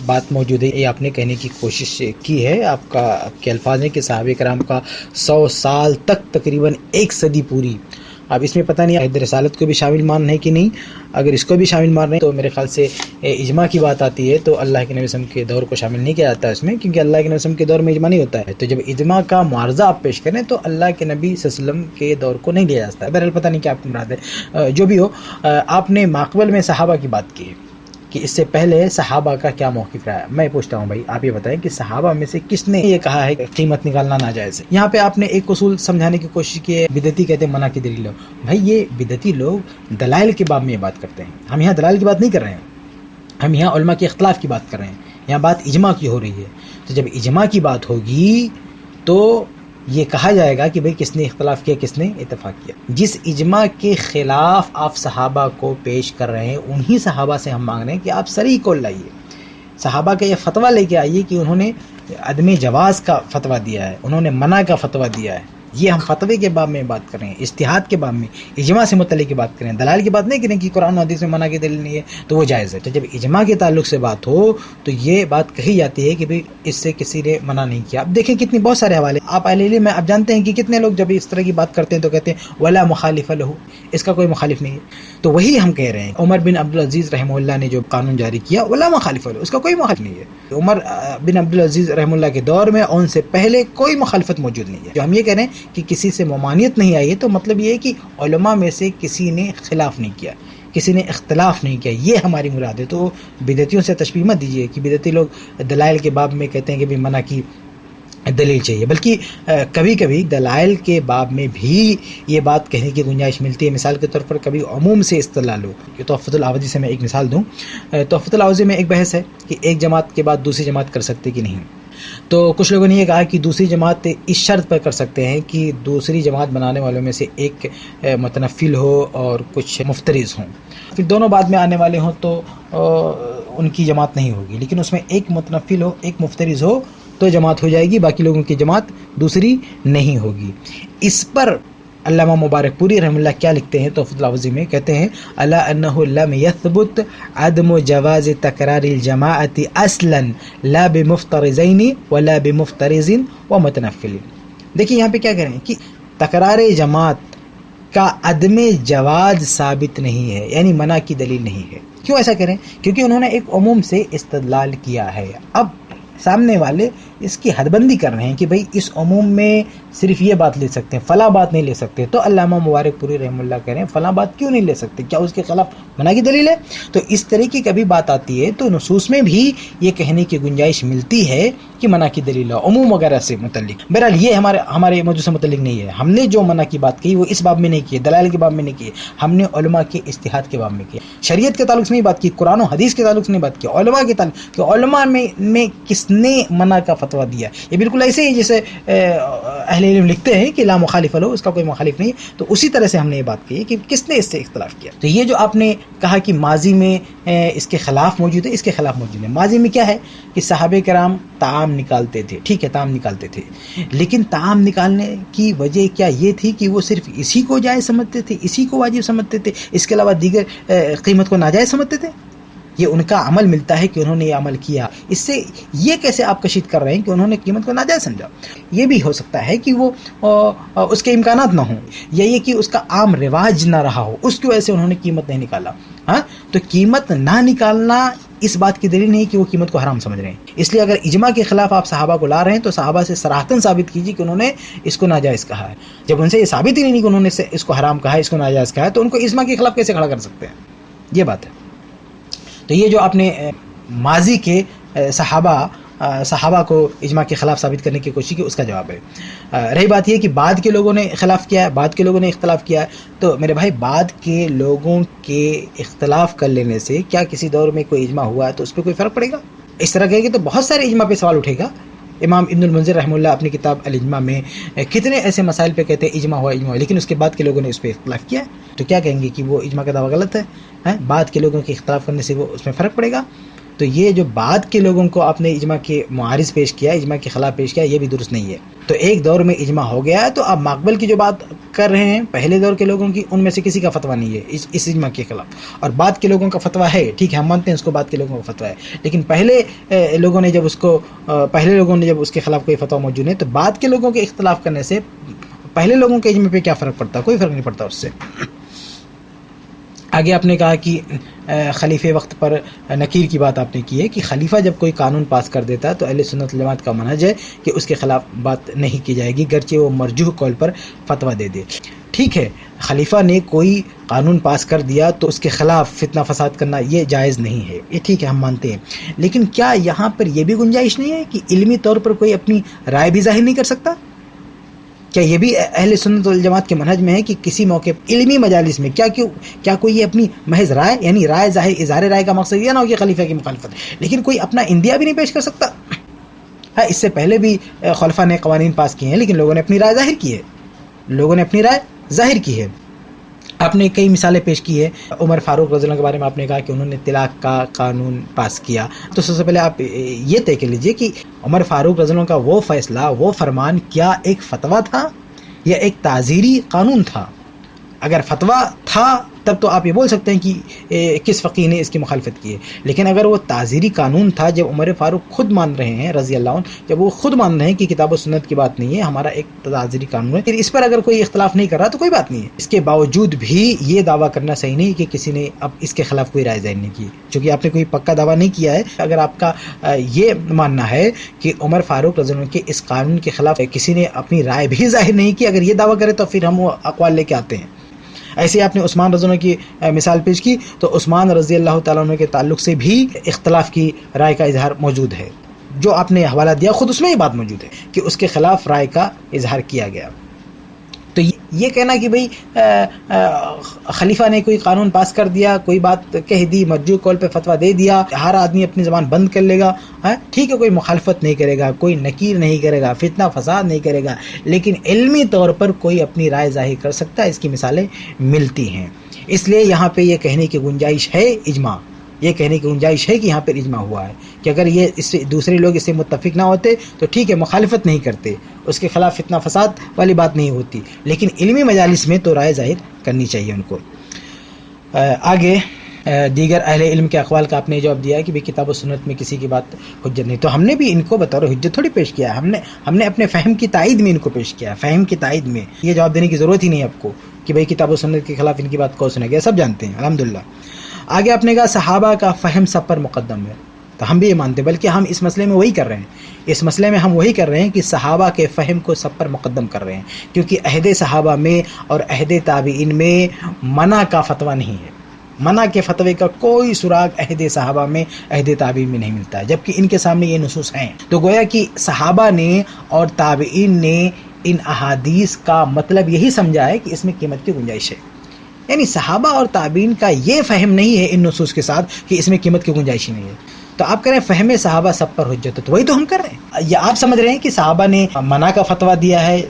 بات موجود ہے، یہ آپ نے کہنے کی کوشش کی ہے، آپ کے الفاظ ہیں کہ صحابہ کرام کا 100 سال تک تقریباً 1 صدی پوری، اب اس میں پتہ نہیں عہد رسالت کو بھی شامل مان ہے کہ نہیں، اگر اس کو بھی شامل مان رہے ہیں تو میرے خیال سے اجماع کی بات آتی ہے تو اللہ کے نبی صلی اللہ علیہ وسلم کے دور کو شامل نہیں کیا جاتا اس میں، کیونکہ اللہ کے نبی صلی اللہ علیہ وسلم کے دور میں اجماع نہیں ہوتا ہے، تو جب اجماع کا معارضہ آپ پیش کریں تو اللہ کے نبی صلی اللہ علیہ وسلم کے دور کو نہیں لیا جاتا ہے۔ بہرحال پتہ نہیں کیا آپ کی مراد ہے، جو بھی ہو، آپ نے ماقبل میں صحابہ کی بات کی ہے کہ اس سے پہلے صحابہ کا کیا موقف رہا ہے۔ میں پوچھتا ہوں بھائی آپ یہ بتائیں کہ صحابہ میں سے کس نے یہ کہا ہے کہ قیمت نکالنا ناجائز ہے؟ یہاں پہ آپ نے ایک اصول سمجھانے کی کوشش کی ہے، بدعتی کہتے ہیں منع کی دلیل۔ بھائی یہ بدعتی لوگ دلائل کے باب میں یہ بات کرتے ہیں، ہم یہاں دلائل کی بات نہیں کر رہے ہیں، ہم یہاں علماء کے اختلاف کی بات کر رہے ہیں، یہاں بات اجماع کی ہو رہی ہے۔ تو جب اجماع کی بات ہوگی تو یہ کہا جائے گا کہ بھئی کس نے اختلاف کیا، کس نے اتفاق کیا۔ جس اجماع کے خلاف آپ صحابہ کو پیش کر رہے ہیں انہی صحابہ سے ہم مانگ رہے ہیں کہ آپ صریح قول لائیے، صحابہ کا یہ فتویٰ لے کے آئیے کہ انہوں نے عدم جواز کا فتویٰ دیا ہے، انہوں نے منع کا فتویٰ دیا ہے۔ یہ ہم فتوے کے باب میں بات کر رہے ہیں، اجتہاد کے باب میں، اجماع سے متعلق کی بات کریں، دلائل کی بات نہیں کریں کہ قرآن و حدیث میں منع کی دلیل نہیں ہے تو وہ جائز ہے۔ تو جب اجماع کے تعلق سے بات ہو تو یہ بات کہی جاتی ہے کہ بھئی اس سے کسی نے منع نہیں کیا۔ اب دیکھیں کتنی بہت سارے حوالے آپ اہل علم میں آپ جانتے ہیں کہ کتنے لوگ جب اس طرح کی بات کرتے ہیں تو کہتے ہیں ولا مخالف لہ، اس کا کوئی مخالف نہیں ہے۔ تو وہی ہم کہہ رہے ہیں عمر بن عبدالعزیز رحمہ اللہ نے جو قانون جاری کیا ولا مخالف لہ، اس کا کوئی مخالف نہیں ہے۔ عمر بن عبدالعزیز رحمہ اللہ کے دور میں اور ان سے پہلے کوئی مخالفت موجود نہیں ہے۔ جو ہم یہ کہہ رہے ہیں کہ کسی سے ممانعت نہیں آئی ہے تو مطلب یہ ہے کہ علماء میں سے کسی نے خلاف نہیں کیا، کسی نے اختلاف نہیں کیا، یہ ہماری مراد ہے۔ تو بدعتیوں سے تشبیہ مت دیجیے کہ بدعتی لوگ دلائل کے باب میں کہتے ہیں کہ بھی منع کی دلیل چاہیے، بلکہ کبھی کبھی دلائل کے باب میں بھی یہ بات کہنے کی گنجائش ملتی ہے۔ مثال کے طور پر کبھی عموم سے استدلال ہو، کہ تحفۃ العوضی سے میں ایک مثال دوں، تحفۃ العوضی میں ایک بحث ہے کہ ایک جماعت کے بعد دوسری جماعت کر سکتے کہ نہیں، تو کچھ لوگوں نے یہ کہا کہ دوسری جماعت اس شرط پر کر سکتے ہیں کہ دوسری جماعت بنانے والوں میں سے ایک متنفل ہو اور کچھ مفترض ہوں، پھر دونوں بعد میں آنے والے ہوں تو ان کی جماعت نہیں ہوگی، لیکن اس میں ایک متنفل ہو ایک مفترض ہو تو جماعت ہو جائے گی، باقی لوگوں کی جماعت دوسری نہیں ہوگی۔ اس پر علامہ مبارک پوری رحمہ اللہ کیا لکھتے ہیں تحفۃ العوضی میں، کہتے ہیں الا انه لم يثبت عدم جواز تکرار الجماعت اصلا لا بمفترضین ولا بمفترض ومتنفل۔ دیکھیے یہاں پہ کیا کہہ رہے ہیں کہ تکرار جماعت کا عدم جواز ثابت نہیں ہے، یعنی منع کی دلیل نہیں ہے۔ کیوں ایسا کہہ رہے ہیں؟ کیونکہ انہوں نے ایک عموم سے استدلال کیا ہے۔ اب سامنے والے اس کی حد بندی کر رہے ہیں کہ بھئی اس عموم میں صرف یہ بات لے سکتے ہیں، فلاں بات نہیں لے سکتے، تو علامہ مبارک پوری رحمہ اللہ کہہ رہے ہیں فلاں بات کیوں نہیں لے سکتے، کیا اس کے خلاف منع کی دلیل ہے؟ تو اس طرح کی کبھی بات آتی ہے تو نصوص میں بھی یہ کہنے کی گنجائش ملتی ہے کہ منع کی دلیل ہے، عموم وغیرہ سے متعلق۔ بہرحال یہ ہمارے موضوع سے متعلق نہیں ہے، ہم نے جو منع کی بات کی وہ اس باب میں نہیں کی، دلائل کے باب میں نہیں کی، ہم نے علماء کے اجتہاد کے باب میں کی، شریعت کے تعلق سے نہیں بات کی، قرآن و حدیث کے تعلق سے نہیں بات کی، علماء کے تعلق کہ علماء میں کس نے منع کا فتویٰ دیا۔ یہ بالکل ایسے ہی جیسے اہل علم لکھتے ہیں کہ لا مخالف لو، اس کا کوئی مخالف نہیں، تو اسی طرح سے ہم نے یہ بات کی کہ کس نے اس سے اختلاف کیا۔ تو یہ جو آپ نے کہا کہ ماضی میں اس کے خلاف موجود ہے، اس کے خلاف موجود ہے۔ ماضی میں کیا ہے کہ صحابہ کرام طعام نکالتے تھے، ٹھیک ہے طعام نکالتے تھے، لیکن طعام نکالنے کی وجہ کیا یہ تھی کہ وہ صرف اسی کو جائز سمجھتے تھے، اسی کو واجب سمجھتے تھے، اس کے علاوہ دیگر قیمت کو ناجائز سمجھتے تھے؟ یہ ان کا عمل ملتا ہے کہ انہوں نے یہ عمل کیا، اس سے یہ کیسے آپ کشید کر رہے ہیں کہ انہوں نے قیمت کو ناجائز سمجھا؟ یہ بھی ہو سکتا ہے کہ وہ اس کے امکانات نہ ہوں، یا یہ کہ اس کا عام رواج نہ رہا ہو، اس کی وجہ سے انہوں نے قیمت نہیں نکالا۔ ہاں تو قیمت نہ نکالنا اس بات کی دلیل نہیں کہ وہ قیمت کو حرام سمجھ رہے ہیں۔ اس لیے اگر اجماع کے خلاف آپ صحابہ کو لا رہے ہیں تو صحابہ سے صراحتاً ثابت کیجیے کہ انہوں نے اس کو ناجائز کہا ہے۔ جب ان سے یہ ثابت ہی نہیں کہ انہوں نے اس کو حرام کہا ہے، اس کو ناجائز کہا ہے، تو ان کو اجماع کے خلاف کیسے کھڑا کر سکتے ہیں؟ یہ بات ہے۔ تو یہ جو آپ نے ماضی کے صحابہ کو اجماع کے خلاف ثابت کرنے کی کوشش کی، اس کا جواب ہے۔ رہی بات یہ کہ بعد کے لوگوں نے خلاف کیا ہے، بعد کے لوگوں نے اختلاف کیا ہے، تو میرے بھائی بعد کے لوگوں کے اختلاف کر لینے سے کیا کسی دور میں کوئی اجماع ہوا ہے تو اس پہ کوئی فرق پڑے گا؟ اس طرح کہے گی تو بہت سارے اجماع پہ سوال اٹھے گا۔ امام ابن المنذر رحمہ اللہ اپنی کتاب الاجماع میں کتنے ایسے مسائل پہ کہتے ہیں اجماع ہوا، لیکن اس کے بعد کے لوگوں نے اس پہ اختلاف کیا ہے، تو کیا کہیں گے کہ وہ اجماع کا دعویٰ غلط ہے؟ بعد کے لوگوں کے اختلاف کرنے سے وہ اس میں فرق پڑے گا؟ تو یہ جو بعد کے لوگوں کو آپ نے اجماع کے معارض پیش کیا، اجماع کے خلاف پیش کیا، یہ بھی درست نہیں ہے. تو ایک دور میں اجماع ہو گیا ہے، تو آپ ماقبل کی جو بات کر رہے ہیں پہلے دور کے لوگوں کی، ان میں سے کسی کا فتویٰ نہیں ہے اس اجماع کے خلاف. اور بعد کے لوگوں کا فتویٰ ہے، ٹھیک ہے ہم مانتے ہیں اس کو، بعد کے لوگوں کا فتویٰ ہے، لیکن پہلے لوگوں نے جب اس کے خلاف کوئی فتویٰ موجود نہیں، تو بعد کے لوگوں کے اختلاف کرنے سے پہلے لوگوں کے اجماع پہ کیا فرق پڑتا؟ کوئی فرق نہیں پڑتا اس سے. آگے آپ نے کہا کہ خلیفہ وقت پر نکیر کی بات آپ نے کی ہے کہ خلیفہ جب کوئی قانون پاس کر دیتا ہے تو اہل سنت والجماعت کا منہج ہے کہ اس کے خلاف بات نہیں کی جائے گی، گرچہ وہ مرجوح قول پر فتویٰ دے دے. ٹھیک ہے، خلیفہ نے کوئی قانون پاس کر دیا تو اس کے خلاف فتنہ فساد کرنا یہ جائز نہیں ہے، یہ ٹھیک ہے ہم مانتے ہیں. لیکن کیا یہاں پر یہ بھی گنجائش نہیں ہے کہ علمی طور پر کوئی اپنی رائے بھی ظاہر نہیں کر سکتا؟ کیا یہ بھی اہل سنت والجماعت کے منہج میں ہے کہ کسی موقع علمی مجالس میں کیا کوئی یہ اپنی محض رائے، یعنی رائے ظاہر، اظہار رائے کا مقصد یہ نہ ہو کہ خلیفہ کی مخالفت، لیکن کوئی اپنا اندیا بھی نہیں پیش کر سکتا؟ ہاں، اس سے پہلے بھی خلفاء نے قوانین پاس کیے ہیں، لیکن لوگوں نے اپنی رائے ظاہر کی ہے. آپ نے کئی مثالیں پیش کی ہے. عمر فاروق رضی اللہ عنہ کے بارے میں آپ نے کہا کہ انہوں نے طلاق کا قانون پاس کیا. تو سب سے پہلے آپ یہ طے کر لیجئے کہ عمر فاروق رضی اللہ عنہ کا وہ فیصلہ، وہ فرمان کیا ایک فتویٰ تھا یا ایک تعزیری قانون تھا؟ اگر فتویٰ تھا تب تو آپ یہ بول سکتے ہیں کہ کس فقیہ نے اس کی مخالفت کی ہے، لیکن اگر وہ تعزیری قانون تھا، جب عمر فاروق خود مان رہے ہیں رضی اللہ عنہ، جب وہ خود مان رہے ہیں کہ کتاب و سنت کی بات نہیں ہے، ہمارا ایک تعزیری قانون ہے، پھر اس پر اگر کوئی اختلاف نہیں کر رہا تو کوئی بات نہیں ہے. اس کے باوجود بھی یہ دعویٰ کرنا صحیح نہیں کہ کسی نے اب اس کے خلاف کوئی رائے ظاہر نہیں کی، چونکہ آپ نے کوئی پکا دعویٰ نہیں کیا ہے. اگر آپ کا یہ ماننا ہے کہ عمر فاروق رضی اللہ عنہ کے اس قانون کے خلاف کسی نے اپنی رائے بھی ظاہر نہیں کی، اگر یہ دعویٰ کرے تو پھر ہم وہ اقوال لے کے آتے ہیں. ایسے آپ نے عثمان رضی اللہ عنہ کی مثال پیش کی، تو عثمان رضی اللہ تعالیٰ عنہ کے تعلق سے بھی اختلاف کی رائے کا اظہار موجود ہے. جو آپ نے حوالہ دیا خود اس میں یہ بات موجود ہے کہ اس کے خلاف رائے کا اظہار کیا گیا. تو یہ کہنا کہ بھئی خلیفہ نے کوئی قانون پاس کر دیا، کوئی بات کہہ دی، مرجوح قول پہ فتویٰ دے دیا، ہر آدمی اپنی زبان بند کر لے گا، ٹھیک ہے، کوئی مخالفت نہیں کرے گا، کوئی نکیر نہیں کرے گا، فتنہ فساد نہیں کرے گا، لیکن علمی طور پر کوئی اپنی رائے ظاہر کر سکتا ہے. اس کی مثالیں ملتی ہیں. اس لیے یہاں پہ یہ کہنے کی گنجائش ہے اجماع، یہ کہنے کی گنجائش ہے کہ یہاں پر اجماع ہوا ہے، کہ اگر یہ اس سے دوسرے لوگ اس سے متفق نہ ہوتے تو ٹھیک ہے، مخالفت نہیں کرتے، اس کے خلاف فتنہ فساد والی بات نہیں ہوتی، لیکن علمی مجالس میں تو رائے ظاہر کرنی چاہیے ان کو. آگے دیگر اہل علم کے اقوال کا آپ نے جواب دیا ہے کہ بھئی کتاب و سنت میں کسی کی بات حجت نہیں، تو ہم نے بھی ان کو بطور حجت تھوڑی پیش کیا ہے، ہم نے اپنے فہم کی تائید میں ان کو پیش کیا ہے، فہم کی تائید میں. یہ جواب دینے کی ضرورت ہی نہیں ہے آپ کو کہ بھئی کتاب و سنت کے خلاف ان کی بات کو سنا گیا، سب جانتے ہیں الحمدللہ. آگے آپ نے کہا صحابہ کا فہم سب پر مقدم ہے، تو ہم بھی یہ مانتے ہیں، بلکہ ہم اس مسئلے میں وہی کر رہے ہیں، اس مسئلے میں ہم وہی کر رہے ہیں کہ صحابہ کے فہم کو سب پر مقدم کر رہے ہیں، کیونکہ عہد صحابہ میں اور عہد تابعین میں منع کا فتویٰ نہیں ہے. منع کے فتوے کا کوئی سراغ عہد صحابہ میں، عہد تابعین میں نہیں ملتا ہے، جبکہ ان کے سامنے یہ نصوص ہیں. تو گویا کہ صحابہ نے اور تابعین نے ان احادیث کا مطلب یہی سمجھا ہے کہ اس میں قیمت کی گنجائش ہے. یعنی صحابہ اور تابعین کا یہ فہم نہیں ہے ان نصوص کے ساتھ کہ اس میں قیمت کی گنجائش ہی نہیں ہے. تو آپ کہہ رہے ہیں فہم صحابہ سب پر حجت ہے، تو وہی تو ہم کر رہے ہیں. یا آپ سمجھ رہے ہیں کہ صحابہ نے منع کا فتویٰ دیا ہے،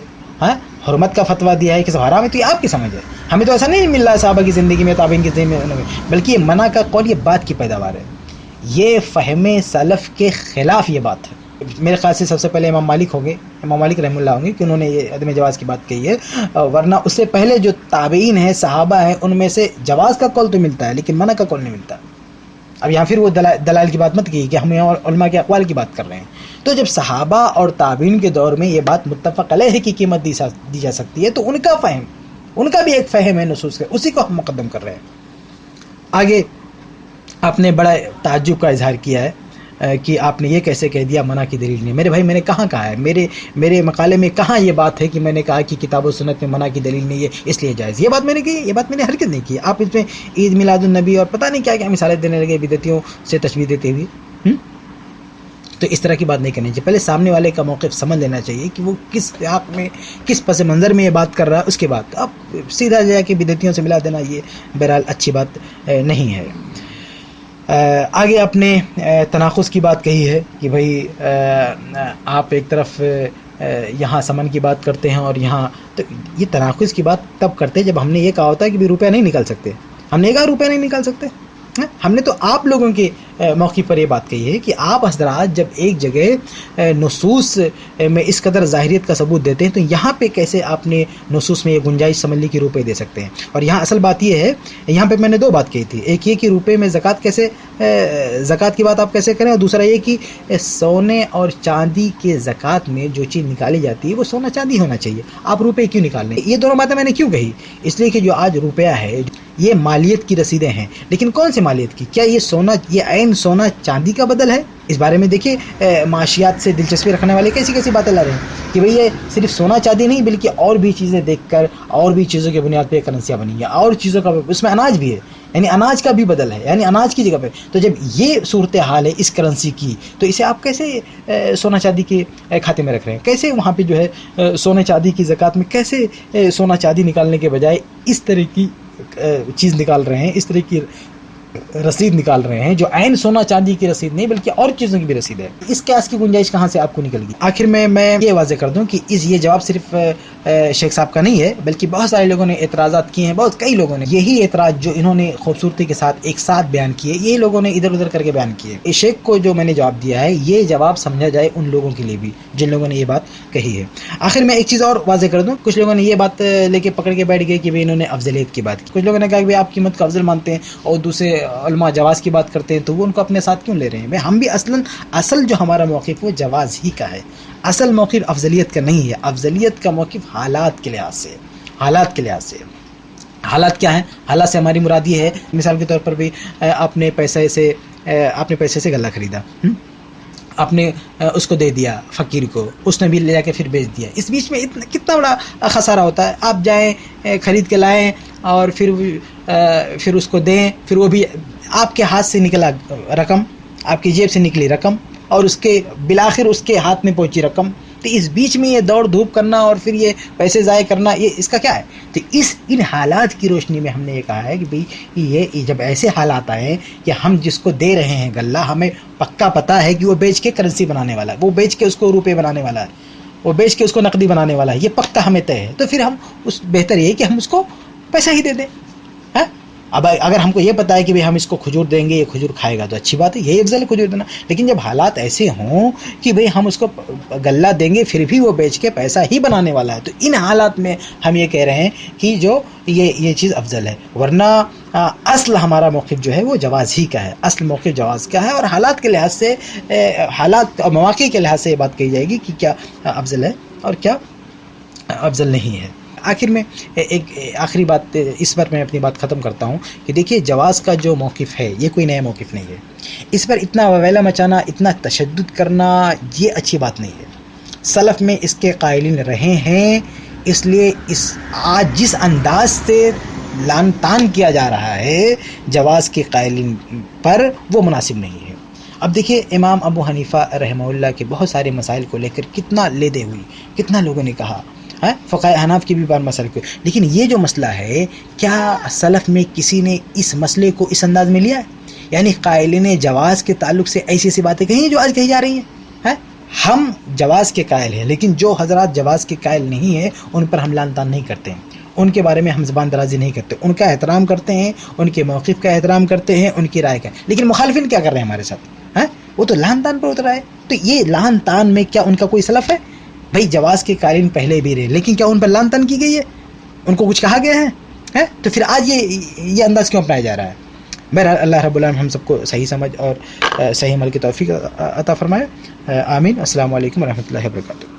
حرمت کا فتویٰ دیا ہے کہ حرام ہے، تو یہ آپ کی سمجھ ہے. ہمیں تو ایسا نہیں مل رہا ہے صحابہ کی زندگی میں، تابعین کی زندگی میں، بلکہ یہ منع کا قول یہ بات کی پیداوار ہے. یہ فہم سلف کے خلاف یہ بات ہے. میرے خیال سے سب سے پہلے امام مالک ہوں گے، امام مالک رحمہ اللہ ہوں گے کہ انہوں نے یہ عدم جواز کی بات کہی ہے، ورنہ اس سے پہلے جو تابعین ہیں، صحابہ ہیں، ان میں سے جواز کا قول تو ملتا ہے لیکن منع کا قول نہیں ملتا. اب یہاں پھر وہ دلائل کی بات مت کی کہ ہم یہاں علماء کے اقوال کی بات کر رہے ہیں. تو جب صحابہ اور تابعین کے دور میں یہ بات متفق علیہ کی قیمت دی جا سکتی ہے، تو ان کا فہم، ان کا بھی ایک فہم ہے نصوص کا، اسی کو ہم مقدم کر رہے ہیں. آگے آپ نے بڑا تعجب کا اظہار کیا ہے کہ آپ نے یہ کیسے کہہ دیا منع کی دلیل نہیں. میرے بھائی میں نے کہاں کہا ہے؟ میرے مقالے میں کہاں یہ بات ہے کہ میں نے کہا کہ کتاب و سنت میں منع کی دلیل نہیں ہے اس لیے جائز؟ یہ بات میں نے کی، یہ بات میں نے ہرگز نہیں کی. آپ اس میں عید میلاد النبی اور پتہ نہیں کیا کیا مثالیں دینے لگے بدعتیوں سے تشبیہ دیتے ہوئے. تو اس طرح کی بات نہیں کرنی چاہیے. پہلے سامنے والے کا موقف سمجھ لینا چاہیے کہ وہ کس سیاق میں، کس پس منظر میں یہ بات کر رہا ہے، اس کے بعد اب سیدھا جا کے بدعتیوں سے ملا دینا یہ بہرحال اچھی بات نہیں ہے. آگے آپ نے تناقض کی بات کہی ہے کہ بھائی آپ ایک طرف یہاں سمن کی بات کرتے ہیں اور یہاں، تو یہ تناقض کی بات تب کرتے ہیں جب ہم نے یہ کہا ہوتا ہے کہ بھی روپیہ نہیں نکال سکتے. ہم نے کہا روپیہ نہیں نکال سکتے، ہم نے تو آپ لوگوں کے موقف پر یہ بات کہی ہے کہ آپ حضرات جب ایک جگہ نصوص میں اس قدر ظاہریت کا ثبوت دیتے ہیں تو یہاں پہ کیسے آپ نے نصوص میں یہ گنجائش سمجھ لی کہ روپے دے سکتے ہیں؟ اور یہاں اصل بات یہ ہے، یہاں پہ میں نے دو بات کہی تھی، ایک یہ کہ روپے میں زکوٰۃ کیسے، زکوٰۃ کی بات آپ کیسے کریں، اور دوسرا یہ کہ سونے اور چاندی کے زکوٰۃ میں جو چیز نکالی جاتی ہے وہ سونا چاندی ہونا چاہیے، آپ روپے کیوں نکال لیں؟ یہ دونوں باتیں میں نے کیوں کہی؟ اس لیے کہ جو آج روپیہ ہے یہ مالیت کی رسیدیں ہیں، لیکن کون سے مالیت کی؟ کیا یہ سونا، یہ عین سونا چاندی کا بدل ہے؟ اس بارے میں دیکھیے معاشیات سے دلچسپی رکھنے والے کیسی کیسی باتیں لا رہے ہیں کہ بھئی یہ صرف سونا چاندی نہیں بلکہ اور بھی چیزیں دیکھ کر اور بھی چیزوں کی بنیاد پہ کرنسیاں بنی ہیں، اور چیزوں کا اس میں اناج بھی ہے، یعنی اناج کا بھی بدل ہے، یعنی اناج کی جگہ پہ۔ تو جب یہ صورتحال ہے اس کرنسی کی تو اسے آپ کیسے سونا چاندی کے کھاتے میں رکھ رہے ہیں؟ کیسے وہاں پہ جو ہے سونا چاندی کی زکوٰۃ میں کیسے سونا چاندی نکالنے کے بجائے اس طرح کی چیز نکال رہے ہیں، اس طرح کی رسید نکال رہے ہیں جو عین سونا چاندی کی رسید نہیں بلکہ اور چیزوں کی بھی رسید ہے؟ اس قیاس کی گنجائش کہاں سے آپ کو نکل گئی؟ آخر میں یہ واضح کر دوں کہ یہ جواب صرف شیخ صاحب کا نہیں ہے بلکہ بہت سارے لوگوں نے اعتراضات کیے ہیں، بہت کئی لوگوں نے یہی اعتراض جو انہوں نے خوبصورتی کے ساتھ ایک ساتھ بیان کیے، یہ لوگوں نے ادھر ادھر کر کے بیان کیے۔ اس شیخ کو جو میں نے جواب دیا ہے یہ جواب سمجھا جائے ان لوگوں کے لیے بھی جن لوگوں نے یہ بات کہی ہے۔ آخر میں ایک چیز اور واضح کر دوں، کچھ لوگوں نے یہ بات لے کے پکڑ کے بیٹھ گئے کہ انہوں نے افضلیت کی بات کی، کچھ لوگوں نے کہا کہ آپ قیمت کو افضل مانتے ہیں اور دوسرے علماء جواز کی بات کرتے ہیں تو وہ ان کو اپنے ساتھ کیوں لے رہے ہیں؟ ہم بھی اصل جو ہمارا موقف وہ جواز ہی کا ہے، اصل موقف افضلیت کا نہیں ہے۔ افضلیت کا موقف حالات کے لحاظ سے، حالات کے لحاظ سے، حالات کیا ہیں؟ حالات سے ہماری مراد یہ ہے، مثال کے طور پر بھی آپ نے پیسے سے غلہ خریدا، آپ نے اس کو دے دیا فقیر کو، اس نے بھی لے جا کے پھر بیچ دیا، اس بیچ میں کتنا بڑا خسارہ ہوتا ہے۔ آپ جائیں خرید کے لائیں اور پھر اس کو دیں، پھر وہ بھی آپ کے ہاتھ سے نکلا رقم، آپ کی جیب سے نکلی رقم اور اس کے بالآخر اس کے ہاتھ میں پہنچی رقم، تو اس بیچ میں یہ دوڑ دھوپ کرنا اور پھر یہ پیسے ضائع کرنا، یہ اس کا کیا ہے؟ تو ان حالات کی روشنی میں ہم نے یہ کہا ہے کہ بھئی یہ جب ایسے حالات آئے کہ ہم جس کو دے رہے ہیں غلہ، ہمیں پکا پتہ ہے کہ وہ بیچ کے کرنسی بنانے والا ہے، وہ بیچ کے اس کو روپے بنانے والا ہے، وہ بیچ کے اس کو نقدی بنانے والا ہے، یہ پکا ہمیں طے ہے، تو پھر ہم بہتر یہ کہ ہم اس کو پیسہ ہی دے دیں۔ اب اگر ہم کو یہ پتا ہے کہ ہم اس کو کھجور دیں گے، یہ کھجور کھائے گا تو اچھی بات ہے، یہی افضل ہے کھجور دینا، لیکن جب حالات ایسے ہوں کہ ہم اس کو غلہ دیں گے پھر بھی وہ بیچ کے پیسہ ہی بنانے والا ہے، تو ان حالات میں ہم یہ کہہ رہے ہیں کہ جو یہ چیز افضل ہے، ورنہ اصل ہمارا موقف جو ہے وہ جواز ہی کا ہے، اصل موقف جواز کا ہے، اور حالات کے لحاظ سے، حالات اور مواقع کے لحاظ سے یہ بات کہی جائے گی کہ کیا افضل ہے اور کیا افضل نہیں ہے۔ آخر میں ایک آخری بات اس پر میں اپنی بات ختم کرتا ہوں کہ دیکھیے جواز کا جو موقف ہے یہ کوئی نیا موقف نہیں ہے، اس پر اتنا وویلا مچانا، اتنا تشدد کرنا یہ اچھی بات نہیں ہے۔ سلف میں اس کے قائلین رہے ہیں، اس لیے آج جس انداز سے لان تان کیا جا رہا ہے جواز کے قائلین پر وہ مناسب نہیں ہے۔ اب دیکھیے امام ابو حنیفہ رحمہ اللہ کے بہت سارے مسائل کو لے کر کتنا لیدے ہوئی، کتنا لوگوں نے کہا، فقہ احناف کی بھی بات مسئلہ کو، لیکن یہ جو مسئلہ ہے کیا سلف میں کسی نے اس مسئلے کو اس انداز میں لیا ہے؟ یعنی قائلین جواز کے تعلق سے ایسی ایسی باتیں کہیں جو آج کہی جا رہی ہیں۔ ہم جواز کے قائل ہیں، لیکن جو حضرات جواز کے قائل نہیں ہیں ان پر ہم لعن طعن نہیں کرتے ہیں، ان کے بارے میں ہم زبان درازی نہیں کرتے، ان کا احترام کرتے ہیں، ان کے موقف کا احترام کرتے ہیں، ان کی رائے کا۔ لیکن مخالفین کیا کر رہے ہیں ہمارے ساتھ؟ وہ تو لعن طعن پر اترا ہے، تو یہ لعن طعن میں کیا ان کا کوئی سلف ہے؟ بھائی جواز کے قائلین پہلے بھی رہے، لیکن کیا ان پر لعن طعن کی گئی ہے؟ ان کو کچھ کہا گیا ہے؟ تو پھر آج یہ انداز کیوں اپنایا جا رہا ہے؟ بہرحال اللہ رب العالمین ہم سب کو صحیح سمجھ اور صحیح عمل کی توفیق عطا فرمائے، آمین۔ السلام علیکم ورحمۃ اللہ وبرکاتہ۔